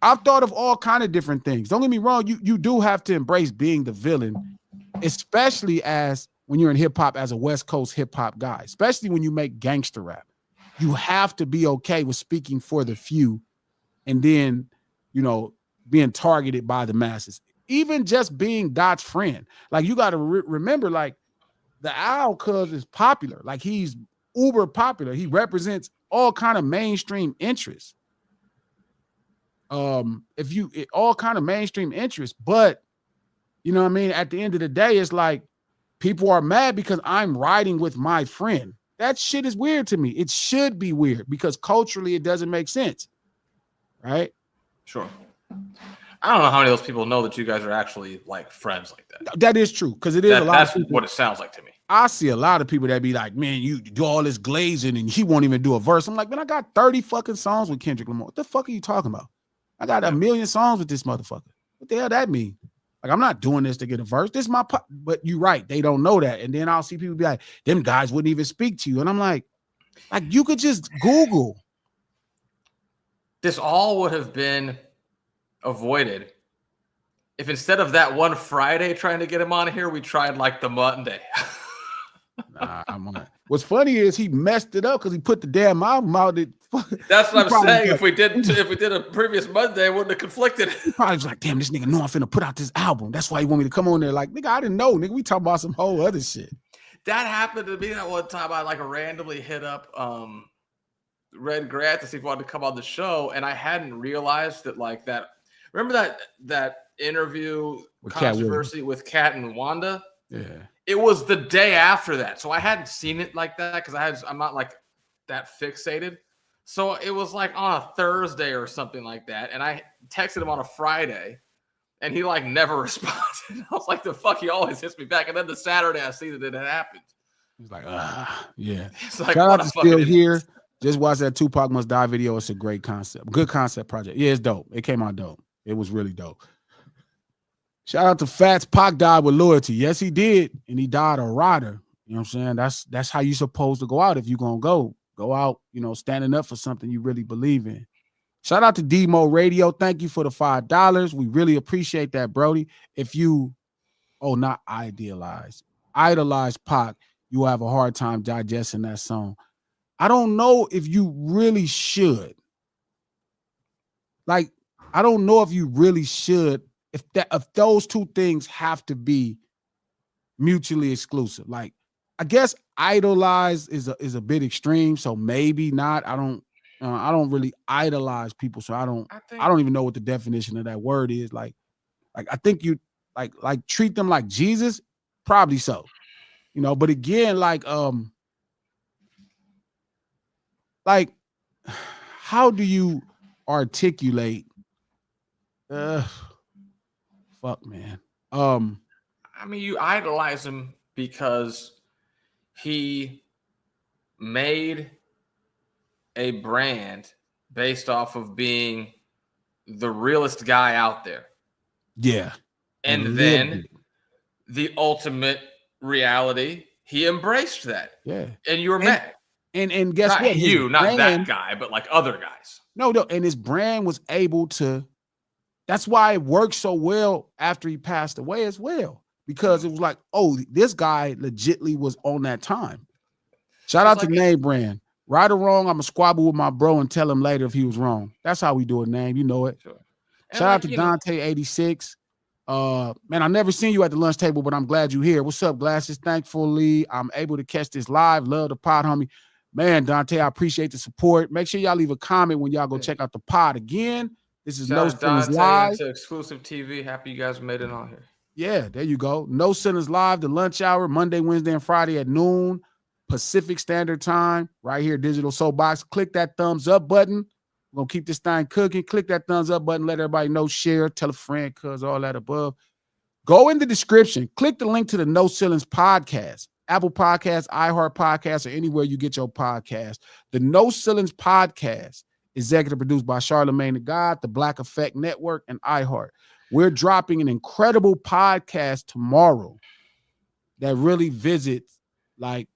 I've thought of all kind of different things. Don't get me wrong. You do have to embrace being the villain, especially as when you're in hip hop as a West Coast hip hop guy, especially when you make gangster rap. You have to be okay with speaking for the few and then, being targeted by the masses. Even just being Dot's friend. Like, you got to remember, like, the Owl Cuz is popular. Like, he's uber popular. He represents all kind of mainstream interests. All kind of mainstream interests, but you know what I mean? At the end of the day, it's like people are mad because I'm riding with my friend. That shit is weird to me. It should be weird because culturally it doesn't make sense. Right? Sure. I don't know how many of those people know that you guys are actually like friends like that. That is true because it is a lot. That's of people. What it sounds like to me. I see a lot of people that be like, man, you do all this glazing and he won't even do a verse. I'm like, man, I got 30 fucking songs with Kendrick Lamar. What the fuck are you talking about? I got a million songs with this motherfucker. What the hell that mean? Like, I'm not doing this to get a verse. This is my but you're right. They don't know that. And then I'll see people be like, them guys wouldn't even speak to you. And I'm like you could just Google. This all would have been avoided if instead of that one Friday trying to get him on here, we tried like the Monday. Nah, I'm on it. What's funny is he messed it up because he put the damn album out. That's what I'm saying. If we did a previous Monday, it wouldn't have conflicted. He probably was like, damn, this nigga know I'm finna put out this album. That's why he want me to come on there. Like, nigga, I didn't know. Nigga, we talking about some whole other shit. That happened to me that one time. I like randomly hit up Red Grant to see if he wanted to come on the show, and I hadn't realized that like that. Remember that interview with controversy with Kat and Wanda? Yeah. It was the day after that. So I hadn't seen it like that because I'm not like that fixated. So it was like on a Thursday or something like that. And I texted him on a Friday and he like never responded. I was like, the fuck, he always hits me back. And then the Saturday I see that it had happened. He's like, yeah. It's like, shout out to Still Here. Just watch that Tupac Must Die video. It's a great concept. Good concept project. Yeah, it's dope. It came out dope. It was really dope. Shout out to Fats. Pac died with loyalty. Yes, he did. And he died a rider. You know what I'm saying? That's how you supposed to go out if you're going to go out, standing up for something you really believe in. Shout out to Demo Radio. Thank you for the $5. We really appreciate that, Brody. If you, not idolize Pac, you will have a hard time digesting that song. I don't know if you really should. Like, I don't know if you really should. If those two things have to be mutually exclusive. Like, I guess idolize is a bit extreme, so maybe not. I don't really idolize people, so I don't even know what the definition of that word is. Like I think you like treat them like Jesus, probably so. But again, like how do you articulate fuck, man. I mean, you idolize him because he made a brand based off of being the realest guy out there. Yeah. And then the ultimate reality He embraced that. Yeah. And you were mad. And guess Not what? you, not that brand, guy, but like other guys. No, and his brand was able to. That's why it worked so well after he passed away as well, because it was like, oh, this guy legitly was on that time. Shout out to Name Brand. Right or wrong, I'm going to squabble with my bro and tell him later if he was wrong. That's how we do it, Name. You know it. Sure. Shout out to Dante86. Man, I never seen you at the lunch table, but I'm glad you're here. What's up, Glasses? Thankfully, I'm able to catch this live. Love the pod, homie. Man, Dante, I appreciate the support. Make sure y'all leave a comment when y'all go check out the pod again. This is No Ceilings Live. To Exclusive TV. Happy you guys made it on here. Yeah, there you go. No Ceilings Live, the lunch hour, Monday, Wednesday, and Friday at noon, Pacific Standard Time, right here, Digital Soapbox. Click that thumbs up button. We're going to keep this thing cooking. Click that thumbs up button. Let everybody know, share, tell a friend, cuz all that above. Go in the description. Click the link to the No Ceilings podcast. Apple Podcasts, iHeart Podcasts, or anywhere you get your podcast. The No Ceilings podcast, executive produced by Charlemagne the God, the Black Effect Network, and iHeart. We're dropping an incredible podcast tomorrow that really visits, like,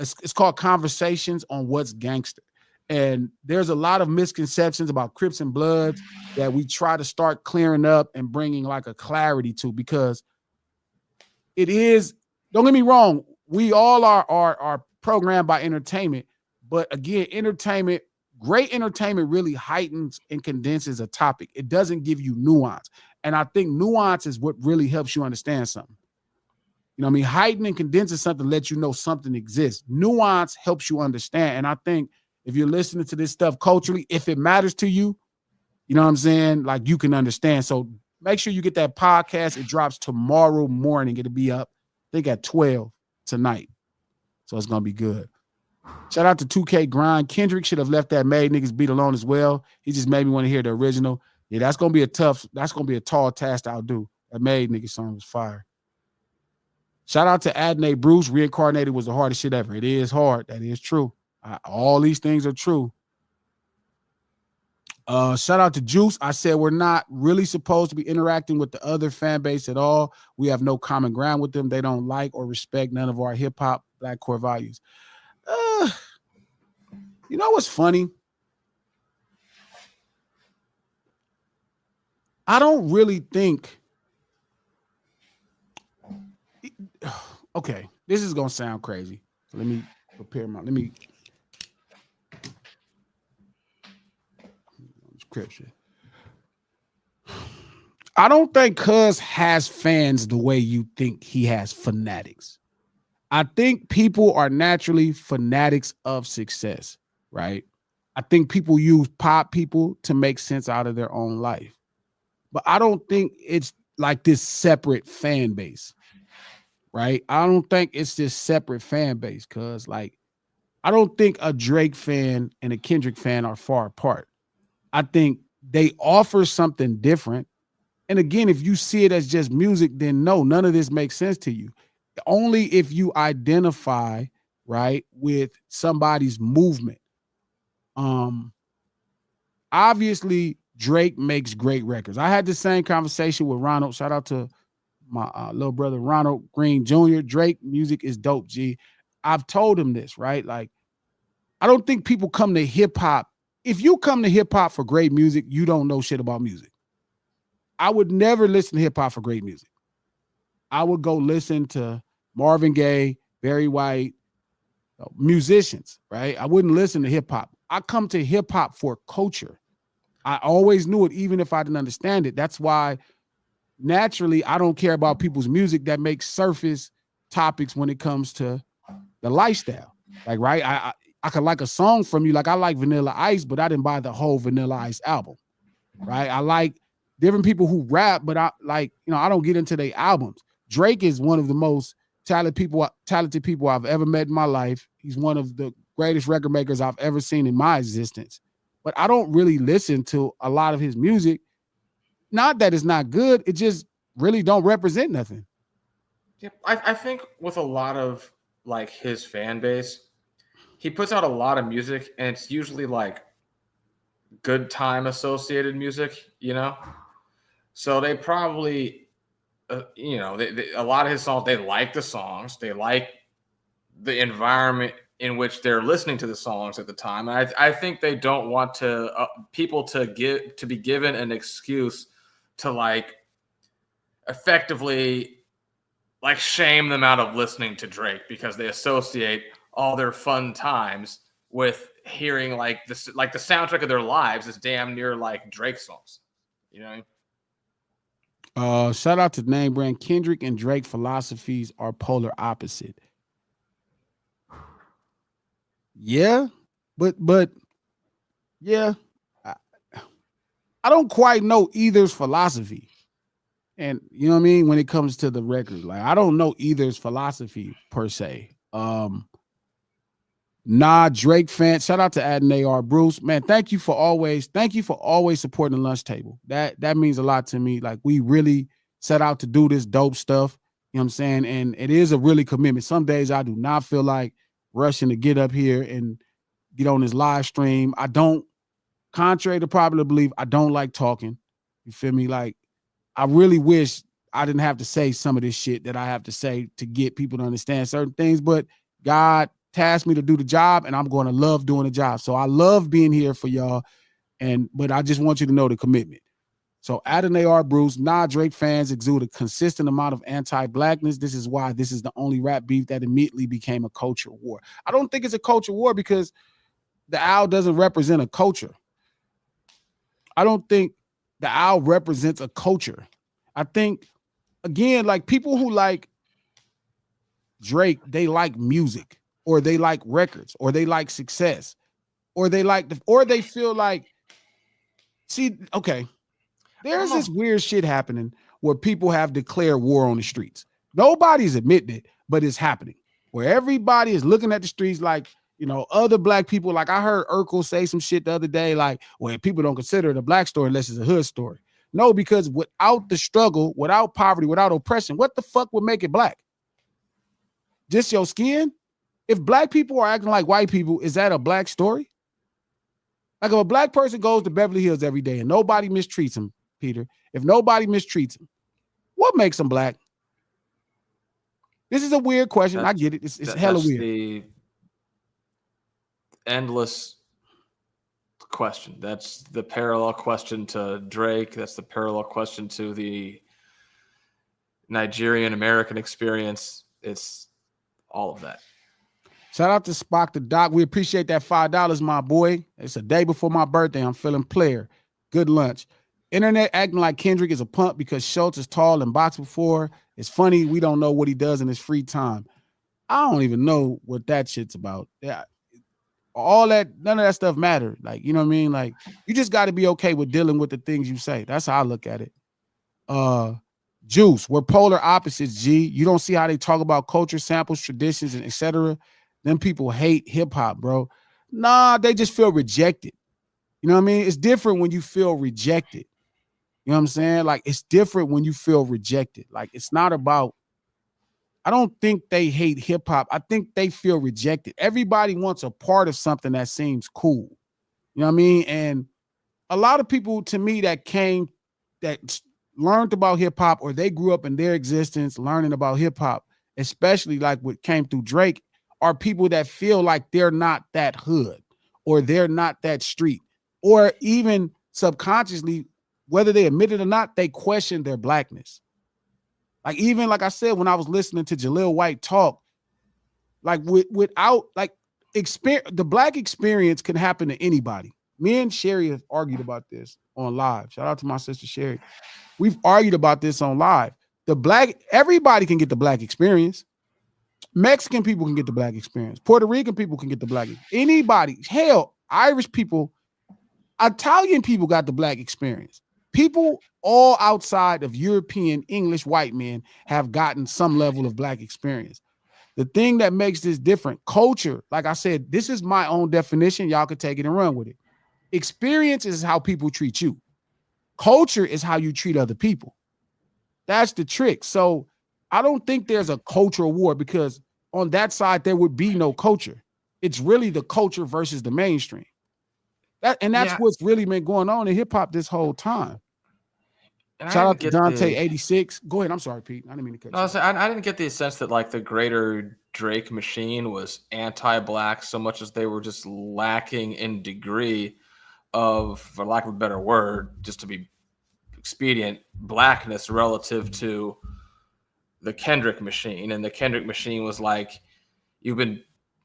it's called Conversations on What's Gangster. And there's a lot of misconceptions about Crips and Bloods that we try to start clearing up and bringing like a clarity to, because it is, don't get me wrong, we all are programmed by entertainment, but again, great entertainment really heightens and condenses a topic. It doesn't give you nuance. And I think nuance is what really helps you understand something. You know what I mean? Heighten and condenses something, lets you know something exists. Nuance helps you understand. And I think if you're listening to this stuff culturally, if it matters to you, you know what I'm saying? Like, you can understand. So make sure you get that podcast. It drops tomorrow morning. It'll be up, I think, at 12 tonight. So it's going to be good. Shout out to 2K Grind. Kendrick should have left that Made Niggas Beat alone as well. He just made me want to hear the original. Yeah, that's going to be a tall task to outdo. That Made Niggas song was fire. Shout out to Adney Bruce. Reincarnated was the hardest shit ever. It is hard. That is true. All these things are true. Shout out to Juice. I said we're not really supposed to be interacting with the other fan base at all. We have no common ground with them. They don't like or respect none of our hip-hop black core values. You know what's funny? I don't really think... Okay, this is going to sound crazy. So let me prepare description. I don't think Cuz has fans the way you think he has fanatics. I think people are naturally fanatics of success, right? I think people use pop people to make sense out of their own life. But I don't think it's like this separate fan base, right? I don't think it's this separate fan base, because, like, I don't think a Drake fan and a Kendrick fan are far apart. I think they offer something different. And again, if you see it as just music, then no, none of this makes sense to you. Only if you identify, right, with somebody's movement. Obviously, Drake makes great records. I had the same conversation with Ronald. Shout out to my little brother, Ronald Green Jr. Drake music is dope, G. I've told him this, right? Like, I don't think people come to hip hop. If you come to hip hop for great music, you don't know shit about music. I would never listen to hip hop for great music. I would go listen to Marvin Gaye, Barry White, musicians, right? I wouldn't listen to hip hop. I come to hip hop for culture. I always knew it, even if I didn't understand it. That's why naturally I don't care about people's music that makes surface topics when it comes to the lifestyle. Like, right? I could like a song from you. Like, I like Vanilla Ice, but I didn't buy the whole Vanilla Ice album, right? I like different people who rap, but I don't get into their albums. Drake is one of the most talented people I've ever met in my life. He's one of the greatest record makers I've ever seen in my existence. But I don't really listen to a lot of his music. Not that it's not good, it just really don't represent nothing. Yeah, I think with a lot of like his fan base, he puts out a lot of music, and it's usually like good time associated music, you know? So they probably, a lot of his songs, they like the songs. They like the environment in which they're listening to the songs at the time. I think they don't want to people to be given an excuse to like effectively like shame them out of listening to Drake because they associate all their fun times with hearing like this, like the soundtrack of their lives is damn near like Drake songs. You know what I mean? Shout out to name brand. Kendrick and Drake philosophies are polar opposite. Yeah, but yeah, I don't quite know either's philosophy. And you know what I mean? When it comes to the record, like I don't know either's philosophy per se. Drake fan. Shout out to Adnay R. Bruce. Man, thank you for always supporting the lunch table. That means a lot to me. Like we really set out to do this dope stuff. You know what I'm saying? And it is a really commitment. Some days I do not feel like rushing to get up here and get on this live stream. I don't, contrary to popular belief, I don't like talking. You feel me? Like I really wish I didn't have to say some of this shit that I have to say to get people to understand certain things, but God tasked me to do the job and I'm going to love doing the job. So I love being here for y'all. But I just want you to know the commitment. So Adonai R. Bruce, Drake fans exude a consistent amount of anti-blackness. This is why this is the only rap beef that immediately became a culture war. I don't think it's a culture war because the owl doesn't represent a culture. I don't think the owl represents a culture. I think, again, like people who like Drake, they like music or they like records or they like success or they feel like, see, okay. There's this weird shit happening where people have declared war on the streets. Nobody's admitting it, but it's happening. Where everybody is looking at the streets like, you know, other black people. Like I heard Urkel say some shit the other day, like, well, people don't consider it a black story unless it's a hood story. No, because without the struggle, without poverty, without oppression, what the fuck would make it black? Just your skin? If black people are acting like white people, is that a black story? Like if a black person goes to Beverly Hills every day and nobody mistreats him, Peter, if nobody mistreats him, what makes him black? This is a weird question. I get it. It's hella weird. The endless question. That's the parallel question to Drake. That's the parallel question to the Nigerian American experience. It's all of that. Shout out to Spock the Doc. We appreciate that $5, my boy. It's a day before my birthday. I'm feeling player. Good lunch. Internet acting like Kendrick is a punk because Schulz is tall and boxed before. It's funny. We don't know what he does in his free time. I don't even know what that shit's about. Yeah. All that, none of that stuff matter. Like, you know what I mean? Like, you just got to be okay with dealing with the things you say. That's how I look at it. Juice, we're polar opposites, G. You don't see how they talk about culture, samples, traditions, and etc. Them people hate hip hop, bro. Nah, they just feel rejected. You know what I mean? It's different when you feel rejected. You know what I'm saying? Like, it's different when you feel rejected. Like, it's not about, I don't think they hate hip hop. I think they feel rejected. Everybody wants a part of something that seems cool. You know what I mean? And a lot of people, to me, that learned about hip hop or they grew up in their existence learning about hip hop, especially like what came through Drake, are people that feel like they're not that hood or they're not that street, or even subconsciously, whether they admit it or not, they question their blackness. Like, even like I said, when I was listening to Jaleel White talk, like without like experience, the black experience can happen to anybody. Me and Sherry have argued about this on live. Shout out to my sister Sherry. We've argued about this on live. Everybody can get the black experience. Mexican people can get the black experience. Puerto Rican people can get the black. Anybody, hell, Irish people, Italian people got the black experience. People all outside of European, English, white men have gotten some level of black experience. The thing that makes this different, culture, like I said, this is my own definition. Y'all can take it and run with it. Experience is how people treat you. Culture is how you treat other people. That's the trick. So I don't think there's a cultural war because on that side, there would be no culture. It's really the culture versus the mainstream. That's what's really been going on in hip hop this whole time. Shout out to Dante 86. Go ahead. I'm sorry, Pete. I didn't mean to cut you. I didn't get the sense that like the greater Drake machine was anti-black so much as they were just lacking in degree of, for lack of a better word, just to be expedient, blackness relative to the Kendrick machine. And the Kendrick machine was like, you've been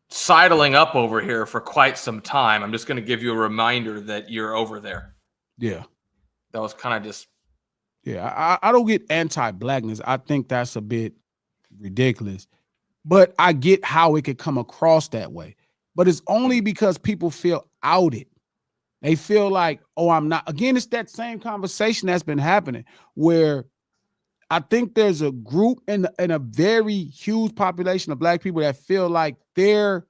sidling up over here for quite some time. I'm just going to give you a reminder that you're over there. Yeah. That was kind of just. Yeah. I don't get anti-blackness. I think that's a bit ridiculous. But I get how it could come across that way. But it's only because people feel outed. They feel like, oh, I'm not. Again, it's that same conversation that's been happening where I think there's a group in a very huge population of black people that feel like their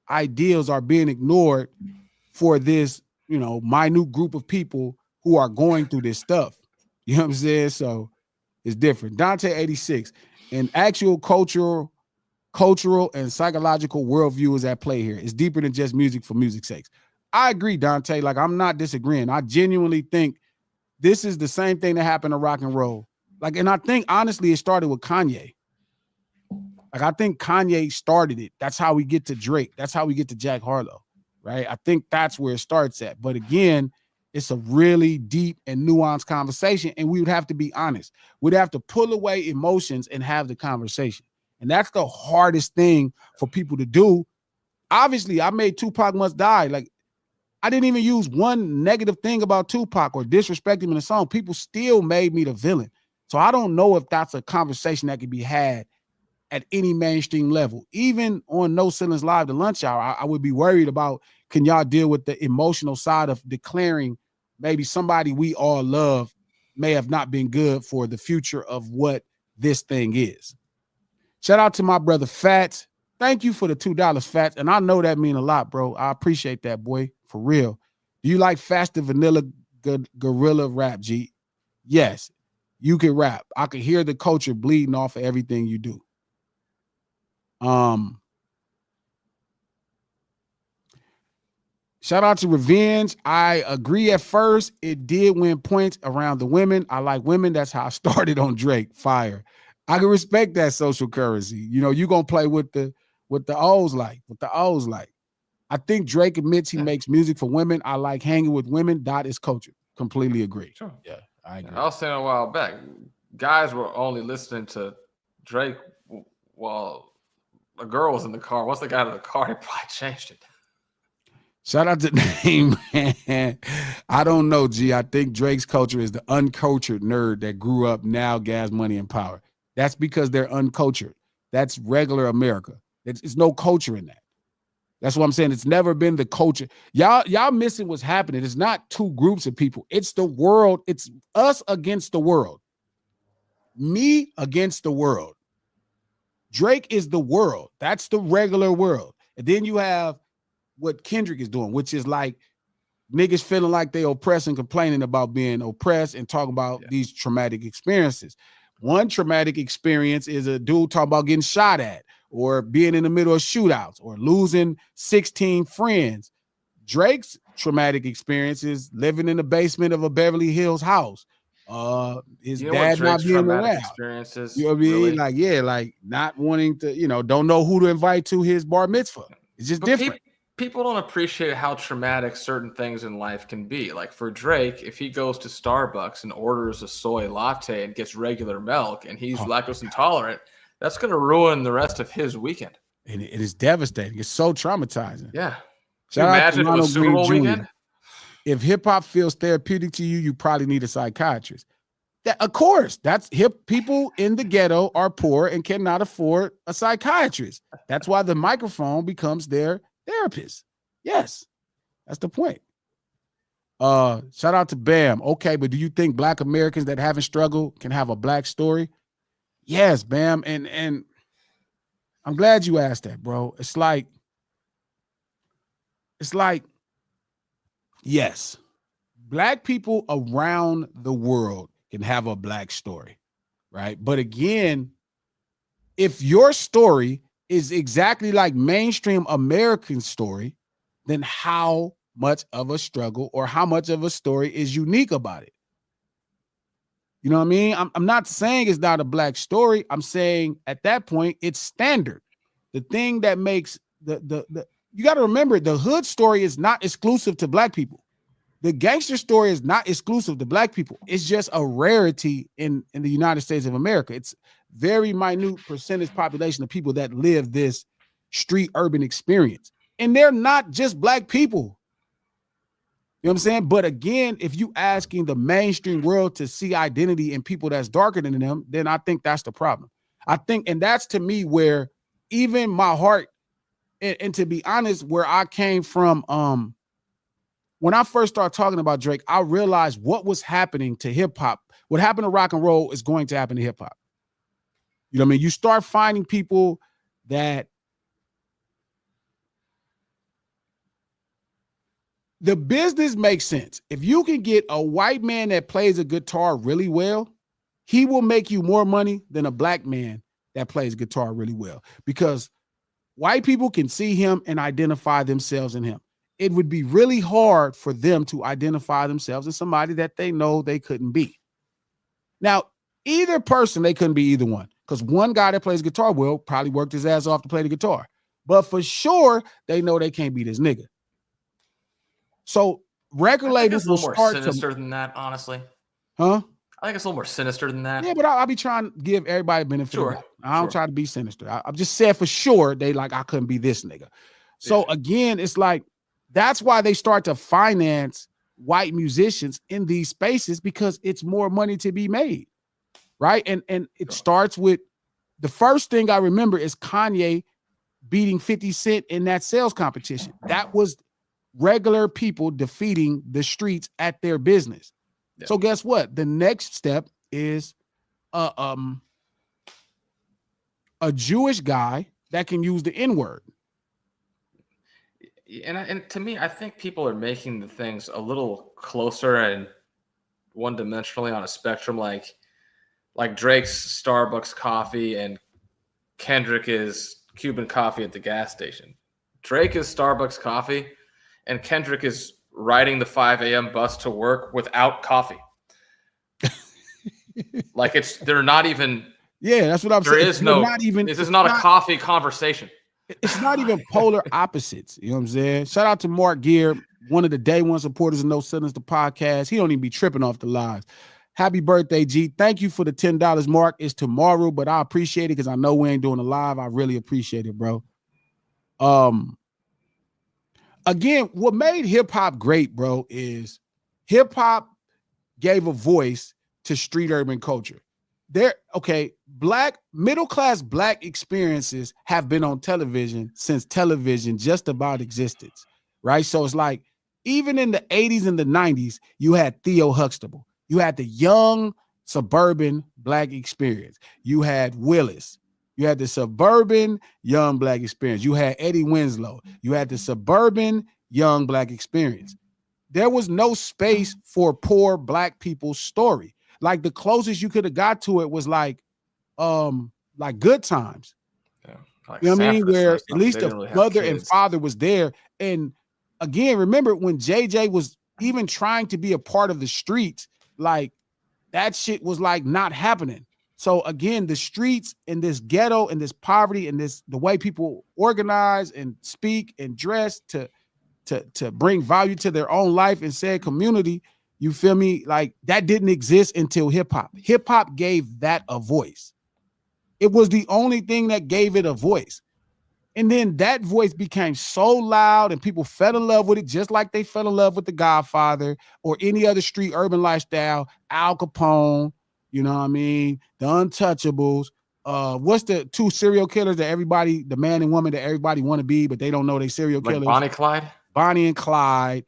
ideals are being ignored for this, minute group of people who are going through this stuff. You know what I'm saying? So it's different. Dante 86, an actual cultural and psychological worldview is at play here. It's deeper than just music for music's sake. I agree, Dante. Like, I'm not disagreeing. I genuinely think this is the same thing that happened to rock and roll. Like, and I think honestly, it started with Kanye. Like, I think Kanye started it. That's how we get to Drake. That's how we get to Jack Harlow, right? I think that's where it starts at. But again, it's a really deep and nuanced conversation, and we would have to be honest. We'd have to pull away emotions and have the conversation. And that's the hardest thing for people to do. Obviously, I made Tupac Must Die. Like, I didn't even use one negative thing about Tupac or disrespect him in the song. People still made me the villain. So I don't know if that's a conversation that could be had at any mainstream level. Even on No Ceilings Live, the lunch hour, I would be worried about, can y'all deal with the emotional side of declaring maybe somebody we all love may have not been good for the future of what this thing is. Shout out to my brother Fats. Thank you for the $2, Fats. And I know that mean a lot, bro. I appreciate that, boy, for real. Do you like faster vanilla gorilla rap, G? Yes, you can rap. I can hear the culture bleeding off of everything you do. Shout out to Revenge. I agree at first. It did win points around the women. I like women. That's how I started on Drake. Fire. I can respect that social currency. You're going to play with the O's like. I think Drake admits he makes music for women. I like hanging with women. Dot is culture. Completely agree. Sure. Yeah, I agree. I was saying a while back, guys were only listening to Drake while a girl was in the car. Once they got out of the car, they probably changed it. Shout out to Name, man. I don't know, G. I think Drake's culture is the uncultured nerd that grew up now, gas, money, and power. That's because they're uncultured. That's regular America. It's no culture in that. That's what I'm saying. It's never been the culture. Y'all missing what's happening. It's not two groups of people. It's the world. It's us against the world. Me against the world. Drake is the world. That's the regular world. And then you have what Kendrick is doing, which is like niggas feeling like they oppressed and complaining about being oppressed and talking about these traumatic experiences. One traumatic experience is a dude talking about getting shot at or being in the middle of shootouts or losing 16 friends. Drake's traumatic experience is living in the basement of a Beverly Hills house. His dad not being around. Experiences, you know what I mean? really? Like not wanting to, don't know who to invite to his bar mitzvah. It's just different. People don't appreciate how traumatic certain things in life can be. Like for Drake, if he goes to Starbucks and orders a soy latte and gets regular milk and he's lactose intolerant, that's going to ruin the rest of his weekend. And it is devastating. It's so traumatizing. Yeah. Can you imagine it was Super Bowl weekend? If hip-hop feels therapeutic to you, you probably need a psychiatrist. Of course, that's hip. People in the ghetto are poor and cannot afford a psychiatrist. That's why the microphone becomes their therapist. Yes, that's the point. Shout out to Bam. Okay, but do you think Black Americans that haven't struggled can have a Black story? Yes, Bam. And I'm glad you asked that, bro. It's like, yes, Black people around the world can have a Black story, right? But again, if your story is exactly like mainstream American story, then how much of a struggle or how much of a story is unique about it? You know what I mean? I'm not saying it's not a Black story. I'm saying at that point, it's standard. the thing that makes the you got to remember, the hood story is not exclusive to black people. The gangster story is not exclusive to black people. It's just a rarity in the United States of America. It's very minute percentage population of people that live this street urban experience. And they're not just black people. You know what I'm saying? But again, if you asking the mainstream world to see identity in people that's darker than them, then I think that's the problem. I think, and that's to me where even my heart, and to be honest, where I came from, when I first started talking about Drake, I realized what was happening to hip hop. What happened to rock and roll is going to happen to hip hop. You know what I mean? You start finding people that the business makes sense. If you can get a white man that plays a guitar really well, he will make you more money than a black man that plays guitar really well, because white people can see him and identify themselves in him. It would be really hard for them to identify themselves as somebody that they know they couldn't be. Now, either person, they couldn't be either one, because one guy that plays guitar well probably worked his ass off to play the guitar. But for sure, they know they can't be this nigga. So record labels will start more sinister than that, honestly. Huh? I think it's a little more sinister than that. Yeah, but I'll be trying to give everybody a benefit. Sure. I don't try to be sinister. I'm just saying for sure they like, I couldn't be this nigga. So again, it's like, that's why they start to finance white musicians in these spaces, because it's more money to be made, right? And it starts with, the first thing I remember is Kanye beating 50 Cent in that sales competition. That was regular people defeating the streets at their business. Yeah. So guess what? The next step is a Jewish guy that can use the N-word. And to me, I think people are making the things a little closer and one-dimensionally on a spectrum, like Drake's Starbucks coffee and Kendrick is Cuban coffee at the gas station. Drake is Starbucks coffee, and Kendrick is riding the 5 a.m. bus to work without coffee. Like they're not even. Yeah, that's what I'm saying. There is no. Not even. This is not a coffee conversation. It's not even polar opposites. You know what I'm saying? Shout out to Mark Gear, one of the day one supporters of No Ceilings, the podcast. He don't even be tripping off the lives. Happy birthday, G. Thank you for the $10, Mark. It's tomorrow, but I appreciate it because I know we ain't doing a live. I really appreciate it, bro. Again, what made hip hop great, bro, is hip hop gave a voice to street urban culture. Middle class black experiences have been on television since television just about existed, right? So it's like, even in the 80s and the 90s, you had Theo Huxtable. You had the young suburban black experience. You had Willis. You had the suburban young black experience. You had Eddie Winslow. You had the suburban young black experience. There was no space for poor black people's story. Like the closest you could have got to it was like Good Times. Yeah, like, you know what I mean? Where at least the mother and father was there. And again, remember when JJ was even trying to be a part of the streets, like that shit was like not happening. So again, the streets and this ghetto and this poverty and the way people organize and speak and dress to bring value to their own life and said community, you feel me? Like that didn't exist until hip hop. Hip hop gave that a voice. It was the only thing that gave it a voice. And then that voice became so loud and people fell in love with it, just like they fell in love with The Godfather or any other street urban lifestyle, Al Capone, you know what I mean? The Untouchables. What's the two serial killers that everybody, the man and woman that everybody want to be, but they don't know they serial killers? Bonnie Clyde? Bonnie and Clyde.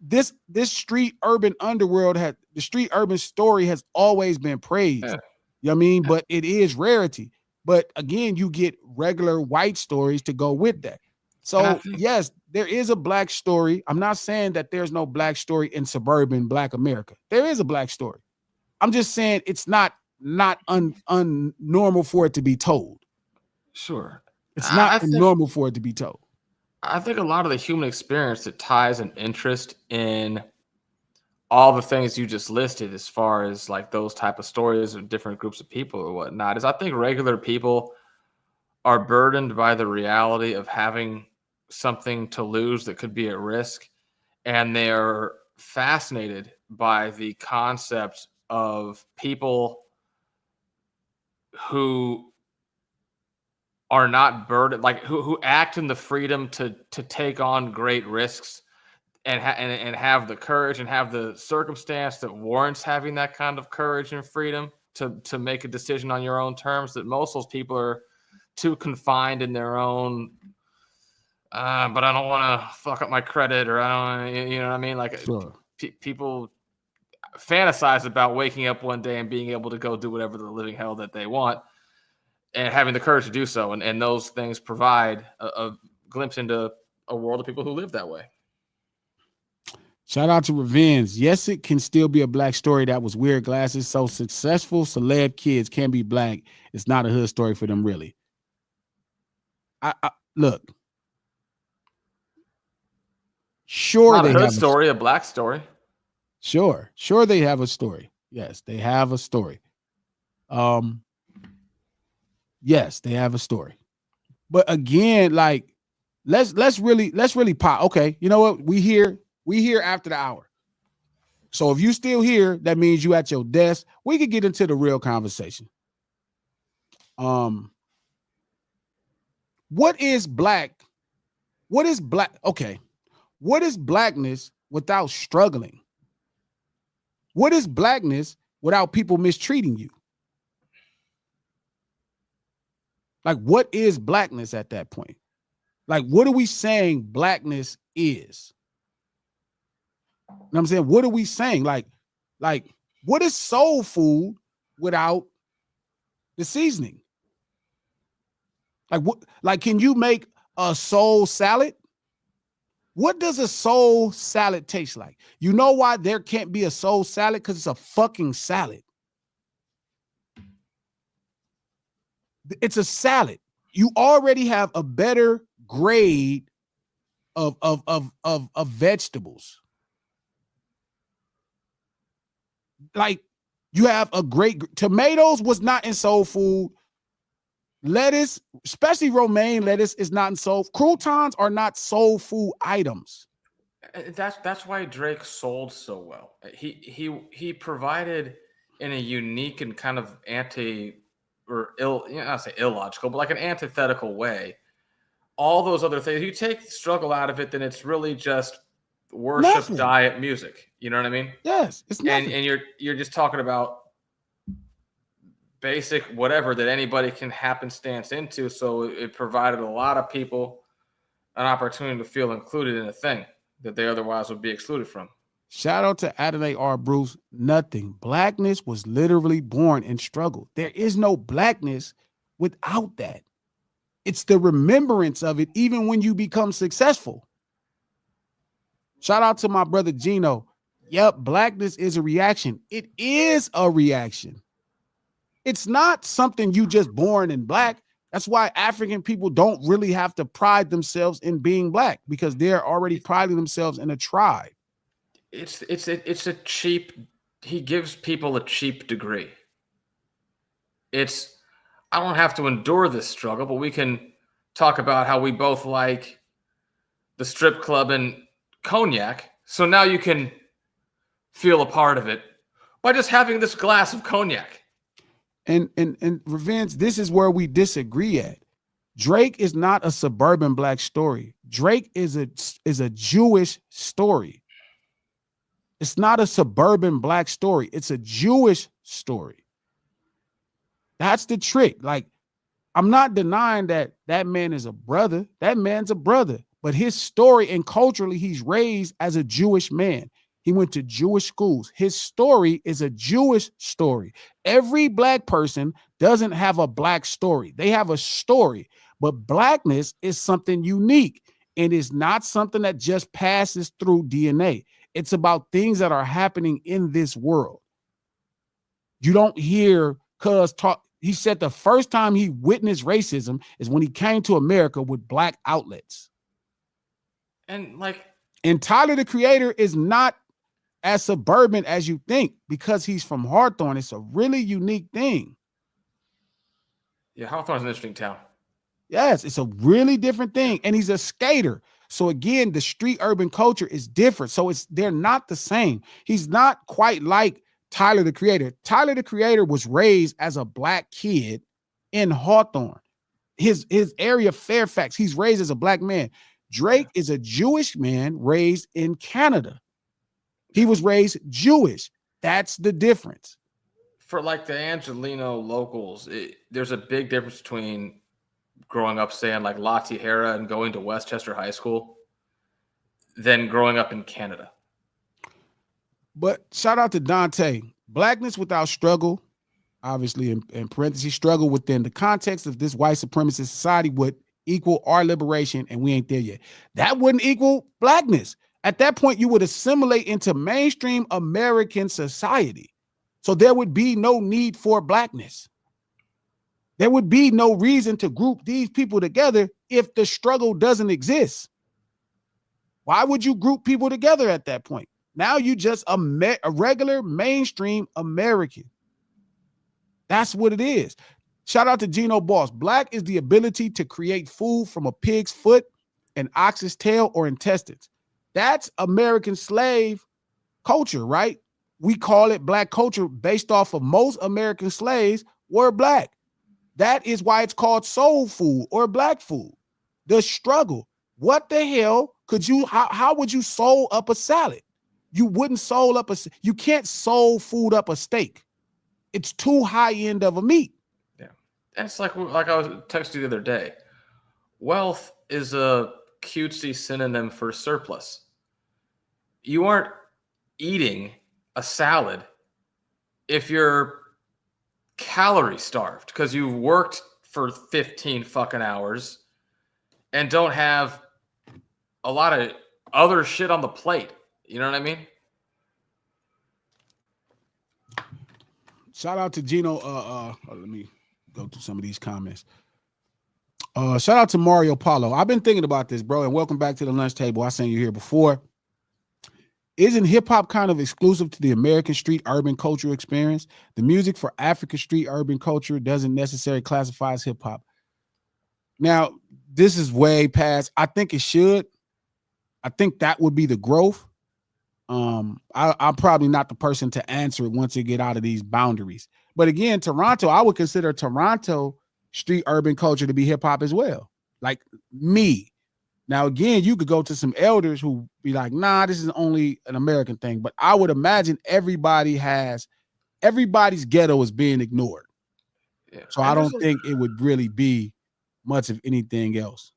This street urban underworld the street urban story has always been praised. Yeah. You know what I mean? But it is rarity. But again, you get regular white stories to go with that. So yes, there is a black story. I'm not saying that there's no black story in suburban black America. There is a black story. I'm just saying it's not unnormal for it to be told. Sure. It's not normal for it to be told. I think a lot of the human experience that ties an interest in all the things you just listed, as far as like those type of stories of different groups of people or whatnot, is I think regular people are burdened by the reality of having something to lose that could be at risk, and they're fascinated by the concept of people who are not burdened, like who act in the freedom to take on great risks and have the courage and have the circumstance that warrants having that kind of courage and freedom to make a decision on your own terms. That most of those people are too confined in their own. But I don't want to fuck up my credit, or I don't, you know what I mean? Like Sure. people fantasize about waking up one day and being able to go do whatever the living hell that they want, and having the courage to do so. And those things provide a glimpse into a world of people who live that way. Shout out to Revenge. Yes, it can still be a black story that was weird glasses. So successful celeb kids can be black. It's not a hood story for them, really. I look. Sure, Not they a hood have story, a black story. Sure, they have a story. Yes, they have a story. Yes, they have a story. But again, like, let's really pop. Okay, you know what? We here after the hour. So if you still here, that means you at your desk. We could get into the real conversation. What is black? What is black? Okay. What is blackness without struggling? What is blackness without people mistreating you? Like, what is blackness at that point? Like, what are we saying blackness is? You know what I'm saying? What are we saying? Like, what is soul food without the seasoning? Like, what? Like, can you make a soul salad? What does a soul salad taste like? You know why there can't be a soul salad? Because it's a fucking salad. It's a salad. You already have a better grade of vegetables. Like, you have a great tomatoes was not in soul food. Lettuce, especially romaine lettuce, is not in soul. Croutons are not soul food items. That's why Drake sold so well. He provided in a unique and kind of I'll say illogical, but like an antithetical way. All those other things, you take the struggle out of it, then it's really just worship, Nothing. diet, music. You know what I mean? Yes, it's nothing. And you're just talking about basic whatever that anybody can happenstance into. So it provided a lot of people an opportunity to feel included in a thing that they otherwise would be excluded from. Shout out to Adonai R. Bruce. Nothing. Blackness was literally born in struggle. There is no blackness without that. It's the remembrance of it, even when you become successful. Shout out to my brother Gino. Yep, blackness is a reaction. It is a reaction. It's not something you just born in black. That's why African people don't really have to pride themselves in being black, because they're already priding themselves in a tribe. It's a cheap. He gives people a cheap degree. I don't have to endure this struggle, but we can talk about how we both like the strip club and cognac. So now you can feel a part of it by just having this glass of cognac. And Revenge, this is where we disagree at. Drake is not a suburban black story. Drake is a Jewish story. It's not a suburban black story. It's a Jewish story. That's the trick. Like, I'm not denying that man is a brother. That man's a brother. But his story, and culturally, he's raised as a Jewish man. He went to Jewish schools. His story is a Jewish story. Every black person doesn't have a black story. They have a story. But blackness is something unique, and it's not something that just passes through DNA. It's about things that are happening in this world. You don't hear Cuz talk. He said the first time he witnessed racism is when he came to America with black outlets. And Tyler, the Creator, is not as suburban as you think, because he's from Hawthorne. It's a really unique thing. Yeah, Hawthorne's an interesting town. Yes, it's a really different thing. And he's a skater. So again, the street urban culture is different. So they're not the same. He's not quite like Tyler the Creator. Tyler the Creator was raised as a black kid in Hawthorne. His area, Fairfax, he's raised as a black man. Drake is a Jewish man raised in Canada. He was raised Jewish. That's the difference. For like the Angelino locals, there's a big difference between growing up, say, in like La Tijera and going to Westchester High School than growing up in Canada. But shout out to Dante. Blackness without struggle, obviously in parentheses, struggle within the context of this white supremacist society would equal our liberation, and we ain't there yet. That wouldn't equal blackness. At that point, you would assimilate into mainstream American society. So there would be no need for blackness. There would be no reason to group these people together if the struggle doesn't exist. Why would you group people together at that point? Now you just a regular mainstream American. That's what it is. Shout out to Gino Boss. Black is the ability to create food from a pig's foot, an ox's tail, or intestines. That's American slave culture, right? We call it black culture based off of most American slaves were black. That is why it's called soul food or black food. The struggle. What the hell could you, how would you soul up a salad? You wouldn't soul up you can't soul food up a steak. It's too high end of a meat. Yeah. That's like I was texting you the other day. Wealth is a cutesy synonym for surplus. You aren't eating a salad if you're calorie starved because you've worked for 15 fucking hours and don't have a lot of other shit on the plate. You know what I mean? Shout out to Gino. Let me go through some of these comments. Shout out to Mario Paulo. I've been thinking about this, bro, and welcome back to the lunch table. I seen you here before. Isn't hip-hop kind of exclusive to the American street urban culture experience? The music for African street urban culture doesn't necessarily classify as hip-hop. Now, this is way past. I think it should. I think that would be the growth. I'm probably not the person to answer it once you get out of these boundaries. But again, Toronto, I would consider Toronto street urban culture to be hip-hop as well. Like me. Now, again, you could go to some elders who be like, nah, this is only an American thing. But I would imagine everybody's ghetto is being ignored. Yeah. So I don't think it would really be much of anything else.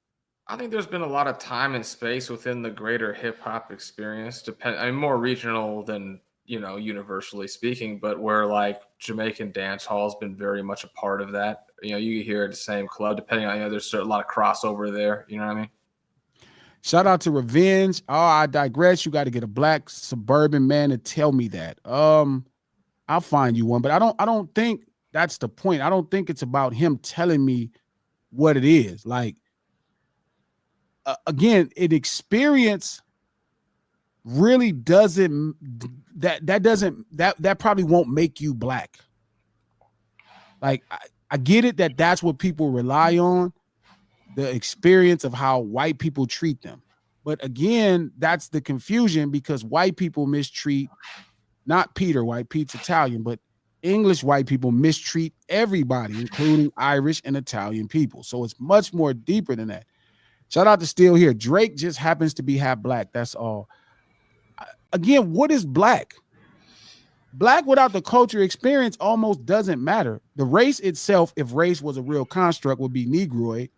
I think there's been a lot of time and space within the greater hip hop experience, more regional than, universally speaking, but where like Jamaican dance hall has been very much a part of that. You hear the same club, depending on, there's a lot of crossover there. You know what I mean? Shout out to Revenge. Oh, I digress. You got to get a black suburban man to tell me that. I'll find you one, but I don't think that's the point. I don't think it's about him telling me what it is. Like, again, an experience really doesn't that probably won't make you black. Like, I get it that that's what people rely on, the experience of how white people treat them. But again, that's the confusion because white people mistreat, not Peter White, Pete's Italian, but English white people mistreat everybody, including Irish and Italian people. So it's much more deeper than that. Shout out to Still Here. Drake just happens to be half black. That's all. Again, what is black? Black without the culture experience almost doesn't matter. The race itself, if race was a real construct, would be Negroid,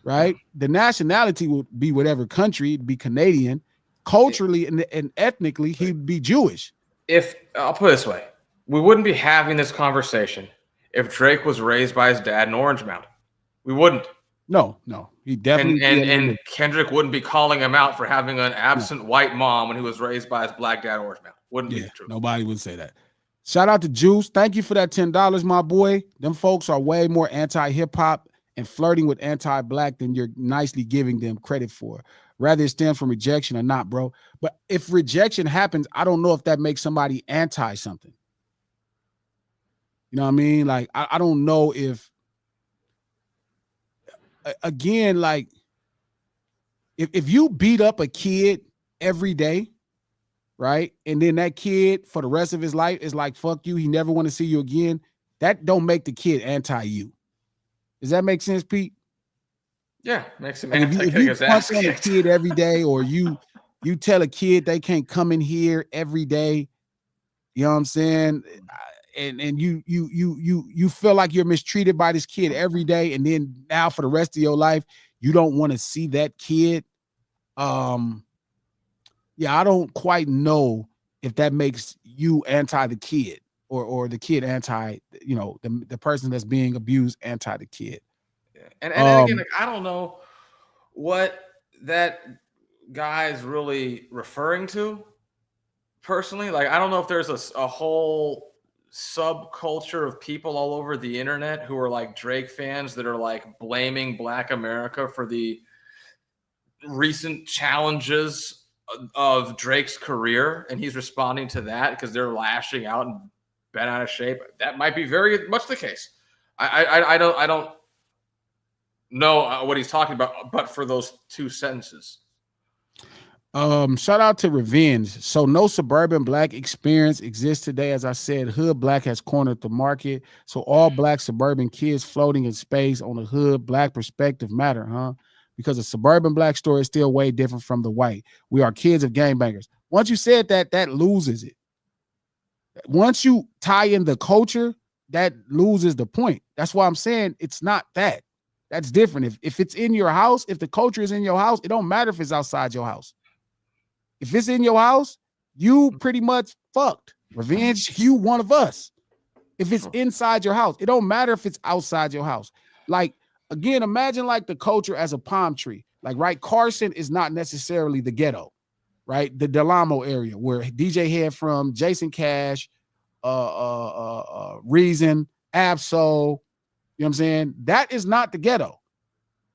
right? The nationality would be whatever country, it'd be Canadian. Culturally and ethnically, he'd be Jewish. If I'll put it this way, we wouldn't be having this conversation if Drake was raised by his dad in Orange Mountain. We wouldn't. No, he definitely and Kendrick wouldn't be calling him out for having an absent white mom when he was raised by his black dad in Orange Mountain. Wouldn't be the truth. Nobody would say that. Shout out to Juice. Thank you for that $10, my boy. Them folks are way more anti-hip-hop and flirting with anti-black than you're nicely giving them credit for. Rather it stems from rejection or not, bro. But if rejection happens, I don't know if that makes somebody anti something. You know what I mean? Like, I don't know if again, like if you beat up a kid every day, right, and then that kid for the rest of his life is like, fuck you, he never want to see you again, that don't make the kid anti-you. Does that make sense, Pete? Yeah, makes him Like if you punch on a kid every day, or you tell a kid they can't come in here every day, you know what I'm saying? And you feel like you're mistreated by this kid every day, and then now for the rest of your life, you don't want to see that kid. Yeah, I don't quite know if that makes you anti the kid or the kid anti, you know, the person that's being abused anti the kid. And again, like, I don't know what that guy's really referring to personally. Like, I don't know if there's a whole subculture of people all over the internet who are like Drake fans that are like blaming Black America for the recent challenges of Drake's career, and he's responding to that because they're lashing out and bent out of shape. That might be very much the case. I don't know what he's talking about, but for those two sentences. Shout out to Revenge. So no suburban Black experience exists today. As I said, Hood Black has cornered the market. So all Black suburban kids floating in space on the Hood Black perspective matter, huh? Because a suburban Black story is still way different from the white. We are kids of gangbangers. Once you said that, that loses it. Once you tie in the culture, that loses the point. That's why I'm saying it's not that. That's different. If it's in your house, if the culture is in your house, it don't matter if it's outside your house. If it's in your house, you pretty much fucked. Revenge, you one of us. If it's inside your house, it don't matter if it's outside your house. Like, again, imagine like the culture as a palm tree. Like, right, Carson is not necessarily the ghetto, right? The Delamo area where DJ Head from, Jason Cash, Reason, Absol, you know what I'm saying? That is not the ghetto.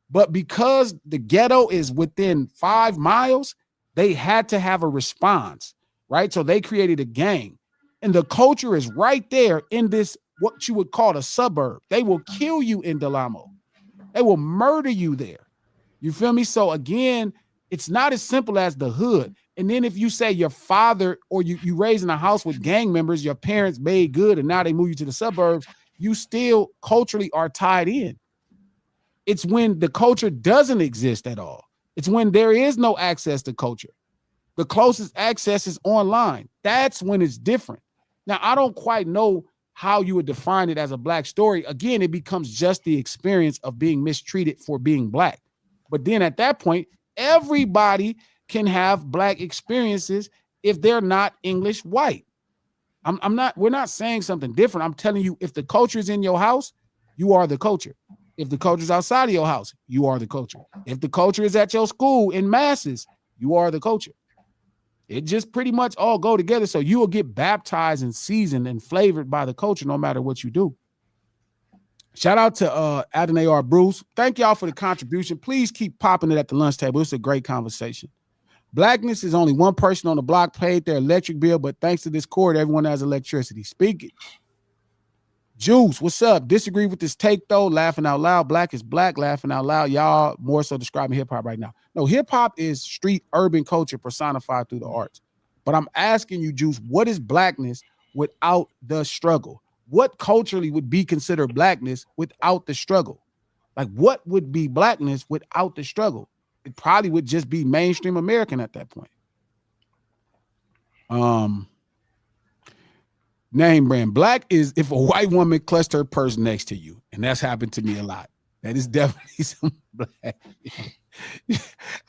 But because the ghetto is within 5 miles, they had to have a response, right? So they created a gang. And the culture is right there in this, what you would call a suburb. They will kill you in Delamo. They will murder you there. You feel me? So again, it's not as simple as the hood. And then if you say your father or you raised in a house with gang members, your parents made good and now they move you to the suburbs, you still culturally are tied in. It's when the culture doesn't exist at all. It's when there is no access to culture. The closest access is online. That's when it's different. Now, I don't quite know how you would define it as a Black story. Again, it becomes just the experience of being mistreated for being Black. But then at that point, everybody can have Black experiences if they're not English white. We're not saying something different. I'm telling you, if the culture is in your house, you are the culture. If the culture is outside of your house, you are the culture. If the culture is at your school in masses, you are the culture. It just pretty much all go together. So you will get baptized and seasoned and flavored by the culture no matter what you do. Shout out to Adonai R. Bruce. Thank y'all for the contribution. Please keep popping it at the lunch table. It's a great conversation. Blackness is only one person on the block paid their electric bill, but thanks to this cord, everyone has electricity. Speak it. Juice, what's up? Disagree with this take, though? Laughing out loud. Black is black, laughing out loud. Y'all more so describing hip-hop right now. No, hip-hop is street urban culture personified through the arts. But I'm asking you, Juice, what is blackness without the struggle? What culturally would be considered blackness without the struggle? Like, what would be blackness without the struggle? It probably would just be mainstream American at that point. Name brand. Black is if a white woman clutched her purse next to you, and that's happened to me a lot. That is definitely some black.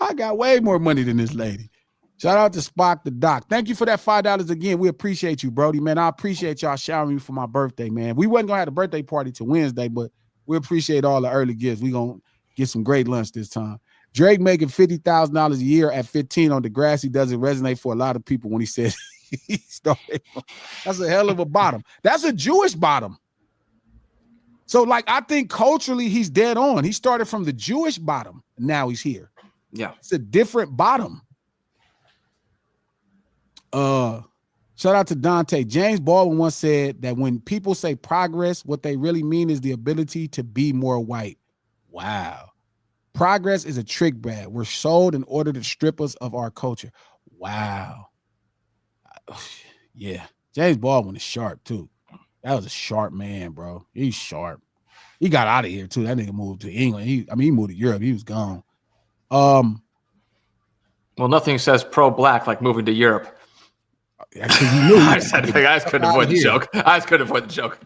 I got way more money than this lady. Shout out to Spock the Doc. Thank you for that $5 again. We appreciate you, Brody, man. I appreciate y'all showering me for my birthday, man. We wasn't gonna have a birthday party till Wednesday, but we appreciate all the early gifts. We gonna get some great lunch this time. Drake making $50,000 a year at 15 on Degrassi doesn't resonate for a lot of people when he says he started. That's a hell of a bottom. That's a Jewish bottom. So, like, I think culturally he's dead on. He started from the Jewish bottom. And now he's here. Yeah. It's a different bottom. Shout out to Dante. James Baldwin once said that when people say progress, what they really mean is the ability to be more white. Wow. Progress is a trick bag. We're sold in order to strip us of our culture. Wow. Yeah. James Baldwin is sharp too. That was a sharp man, bro. He's sharp. He got out of here too. That nigga moved to England. He moved to Europe. He was gone. Well, nothing says pro-black like moving to Europe. I just couldn't avoid the joke.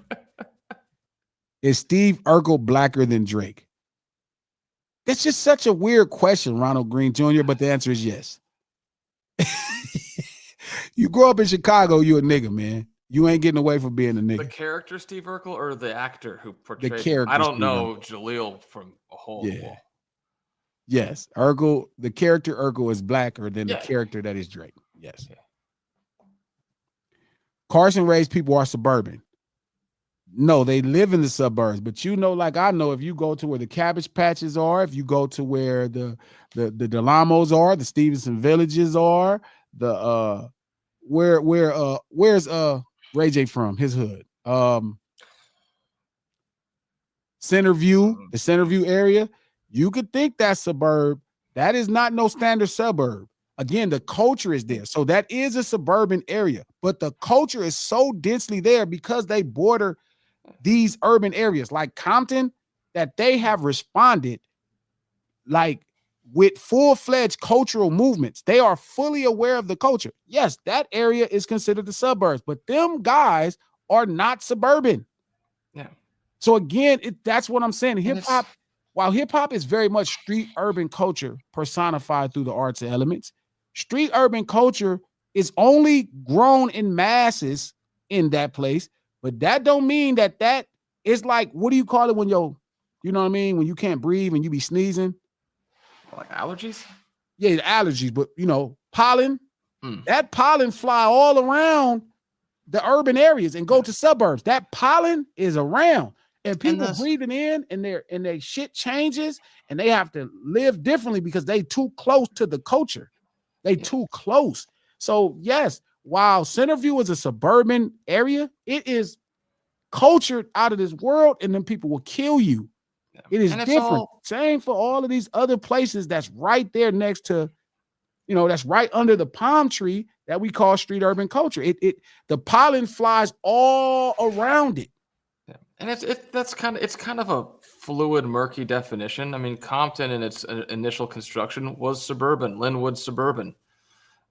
Is Steve Urkel blacker than Drake? It's just such a weird question, Ronald Green Jr., but the answer is yes. You grow up in Chicago, you a nigga, man. You ain't getting away from being a nigga. The character Steve Urkel or the actor who portrayed the character? I don't know Jaleel from a whole. Yeah. Yes, Urkel. The character Urkel is blacker than the character that is Drake. Yes. Yeah. Carson raised people are suburban. No, they live in the suburbs, but you know, like I know, if you go to where the Cabbage Patches are, if you go to where the Delamos are, the Stevenson Villages are, the where's Ray J from? His hood. Centerview, the Centerview area, you could think that's suburb. That is not no standard suburb. Again, the culture is there. So that is a suburban area, but the culture is so densely there because they border these urban areas like Compton that they have responded like with full-fledged cultural movements. They are fully aware of the culture. Yes, that area is considered the suburbs, but them guys are not suburban. Yeah. So again, that's what I'm saying. Hip-hop, while hip-hop is very much street urban culture personified through the arts elements, street urban culture is only grown in masses in that place, but that don't mean that is like, what do you call it when you know what I mean? When you can't breathe and you be sneezing? Like allergies? Yeah, the allergies, but you know, pollen, that pollen fly all around the urban areas and go to suburbs. That pollen is around and people breathing in and their shit changes and they have to live differently because they too close to the culture. They too close. So yes, while Centerview is a suburban area, it is cultured out of this world and then people will kill you. It is different. Same for all of these other places that's right there next to, that's right under the palm tree that we call street urban culture. The pollen flies all around it. Yeah. And it's kind of a fluid, murky definition. I mean, Compton in its initial construction was suburban, Linwood suburban.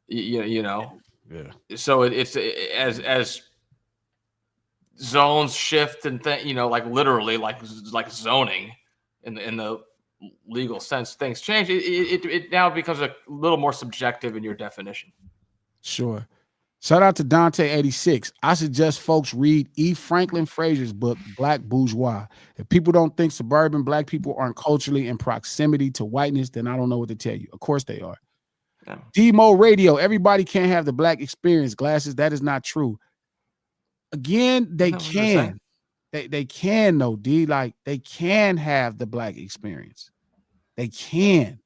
You know. Yeah. So it's as zones shift and like literally like zoning in the legal sense, things change. It now becomes a little more subjective in your definition. Sure. Shout out to Dante86. I suggest folks read E. Franklin Frazier's book, Black Bourgeois. If people don't think suburban Black people aren't culturally in proximity to whiteness, then I don't know what to tell you. Of course they are. Yeah. Demo Radio. Everybody can't have the Black experience. Glasses. That is not true. Again, they can. They can though, D. Like they can have the Black experience. They can.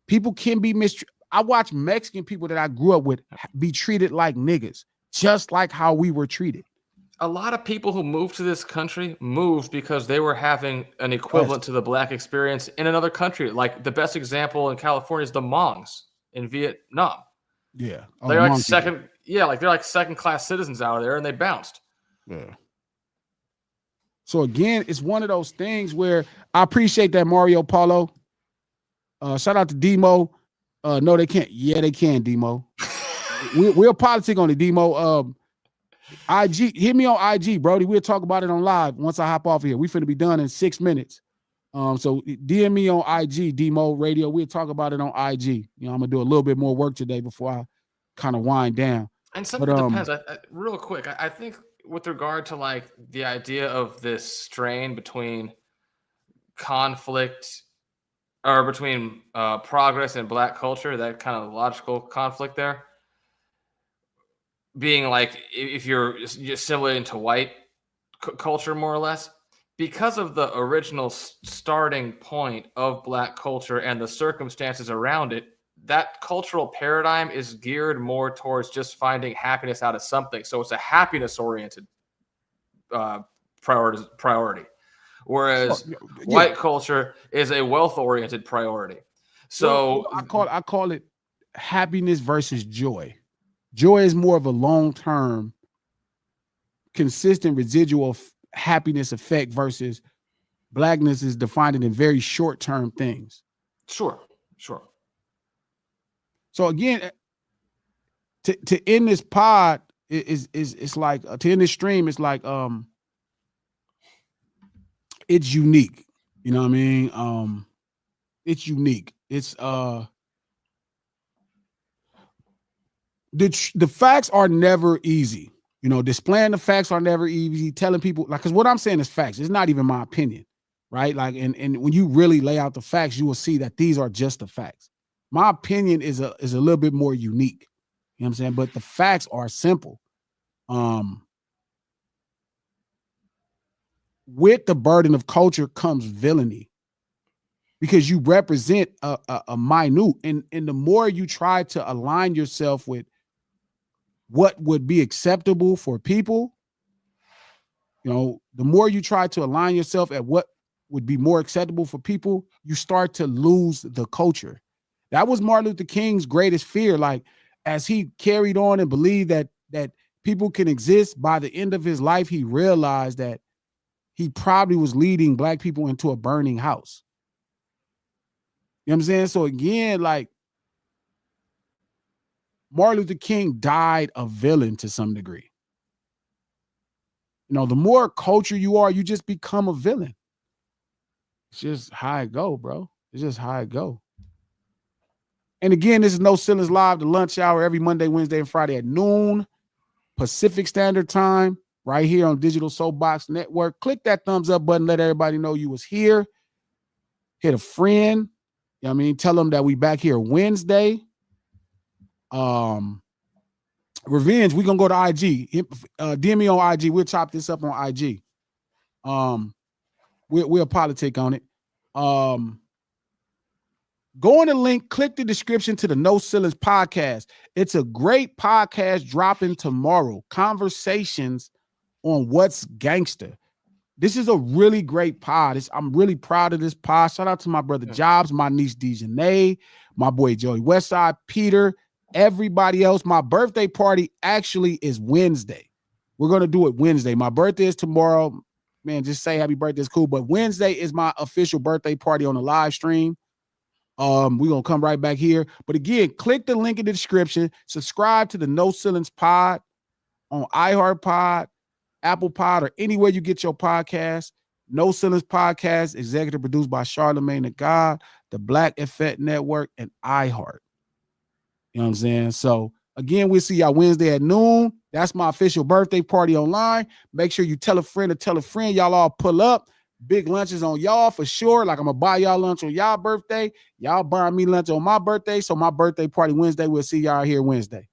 People can be mistreated. I watch Mexican people that I grew up with be treated like niggas, just like how we were treated. A lot of people who moved to this country moved because they were having an equivalent to the Black experience in another country. Like the best example in California is the Hmongs in Vietnam. Yeah. They're like they're like second-class citizens out of there and they bounced. Yeah. So again, it's one of those things where I appreciate that, Mario Paulo. Shout out to Demo. No, they can't. Yeah, they can, Demo. We'll politic on it, Demo. IG, hit me on IG, Brody. We'll talk about it on live once I hop off here. We finna be done in 6 minutes. So DM me on IG, Demo Radio. We'll talk about it on IG. I'm gonna do a little bit more work today before I kind of wind down. And some of it depends. Real quick, I think with regard to like the idea of this strain between conflict or between progress and Black culture, that kind of logical conflict there being like, if you're assimilating to white culture more or less, because of the original starting point of Black culture and the circumstances around it, that cultural paradigm is geared more towards just finding happiness out of something. So it's a happiness oriented priority. whereas Yeah. white culture is a wealth-oriented priority. So I call it happiness versus joy. Joy is more of a long-term, consistent residual happiness effect versus blackness is defined in very short-term things. sure. So again, to end this pod is it's like to end this stream, it's like it's unique. You know what I mean? It's unique. It's the facts are never easy. You know, displaying the facts are never easy. Telling people, like, because what I'm saying is facts. It's not even my opinion, right? Like, and when you really lay out the facts, you will see that these are just the facts. My opinion is a little bit more unique. You know what I'm saying? But the facts are simple. With the burden of culture comes villainy, because you represent a minute, and the more you try to align yourself with what would be acceptable for people, you know, the more you try to align yourself at what would be more acceptable for people, you start to lose the culture. That was Martin Luther King's greatest fear. Like, as he carried on and believed that people can exist, by the end of his life, he realized that he probably was leading black people into a burning house. You know what I'm saying? So again, like, Martin Luther King died a villain to some degree. You know, the more culture you are, you just become a villain. It's just how it go, bro. It's just how it go. And again, this is No Ceilings Live, the lunch hour, every Monday, Wednesday, and Friday at noon Pacific Standard Time, right here on Digital Soapbox Network. Click that thumbs up button. Let everybody know you was here. Hit a friend. You know what I mean? Tell them that we back here Wednesday. Revenge, we're gonna go to IG. DM me on IG. We'll chop this up on IG. We'll politic on it. Go in the link, click the description to the No Ceilings podcast. It's a great podcast dropping tomorrow. Conversations on what's gangster. This is a really great pod. I'm really proud of this pod. Shout out to my brother Jobs, my niece Dejanay, my boy Joey Westside, Peter, everybody else. My birthday party actually is Wednesday. We're going to do it Wednesday. My birthday is tomorrow. Man, just say happy birthday is cool. But Wednesday is my official birthday party on the live stream. We're going to come right back here. But again, click the link in the description. Subscribe to the No Ceilings pod on iHeartPod, Apple Pod, or anywhere you get your podcast. No Ceilings podcast, executive produced by Charlemagne the God, the Black Effect Network, and iHeart. You know what I'm saying? So again, we'll see y'all Wednesday at noon. That's my official birthday party online. Make sure you tell a friend to tell a friend. Y'all all pull up. Big lunches on y'all for sure. Like, I'm going to buy y'all lunch on y'all birthday. Y'all buy me lunch on my birthday. So my birthday party Wednesday, we'll see y'all here Wednesday.